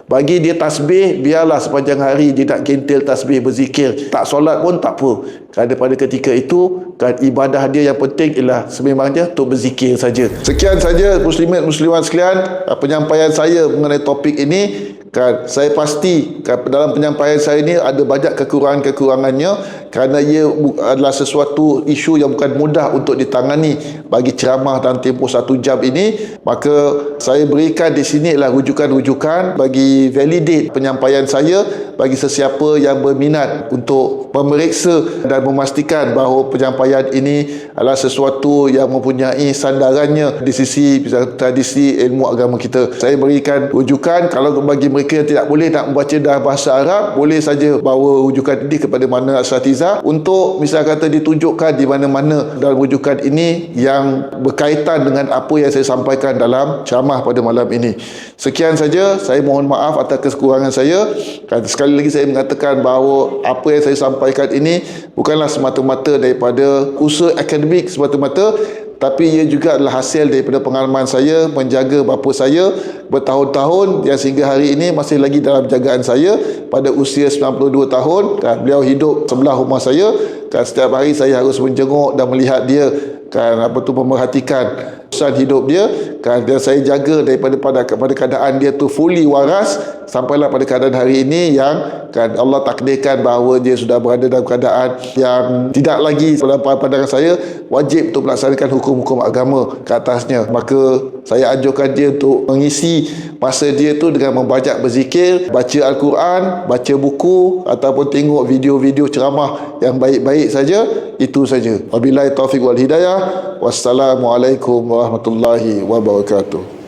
S1: Bagi dia tasbih, biarlah sepanjang hari dia nak gentil tasbih, berzikir. Tak solat pun tak apa. Kerana pada ketika itu, kan, ibadah dia yang penting ialah sememangnya untuk berzikir saja. Sekian saja muslimat-muslimat sekalian, penyampaian saya mengenai topik ini. Kan, saya pasti dalam penyampaian saya ini ada banyak kekurangan-kekurangannya, kerana ia adalah sesuatu isu yang bukan mudah untuk ditangani bagi ceramah dalam tempoh 1 jam ini. Maka saya berikan di sini ialah rujukan-rujukan bagi validate penyampaian saya bagi sesiapa yang berminat untuk memeriksa dan memastikan bahawa penyampaian ini adalah sesuatu yang mempunyai sandarannya di sisi tradisi ilmu agama kita. Saya berikan rujukan. Kalau bagi mereka yang tidak boleh nak membaca dalam bahasa Arab, boleh saja bawa rujukan ini kepada mana asatiza untuk misal kata ditunjukkan di mana-mana dalam rujukan ini yang berkaitan dengan apa yang saya sampaikan dalam ceramah pada malam ini. Sekian saja. Saya mohon maaf atas kekurangan saya. Sekali lagi saya mengatakan bahawa apa yang saya sampaikan ini bukanlah semata-mata daripada usaha akademik semata-mata, tapi ia juga adalah hasil daripada pengalaman saya menjaga bapa saya bertahun-tahun, yang sehingga hari ini masih lagi dalam jagaan saya pada usia 92 tahun. Beliau hidup sebelah rumah saya. Setiap hari saya harus menjenguk dan melihat dia, memerhatikan urusan hidup dia, dan saya jaga pada keadaan dia tu fully waras sampailah pada keadaan hari ini yang Allah takdirkan bahawa dia sudah berada dalam keadaan yang tidak lagi dalam pandangan saya wajib untuk melaksanakan hukum-hukum agama ke atasnya. Maka saya anjurkan dia untuk mengisi masa dia tu dengan membajak berzikir, baca Al-Quran, baca buku, ataupun tengok video-video ceramah yang baik-baik saja. Itu saja. Wabillahi taufiq wal hidayah. Wassalamualaikum warahmatullahi wabarakatuh.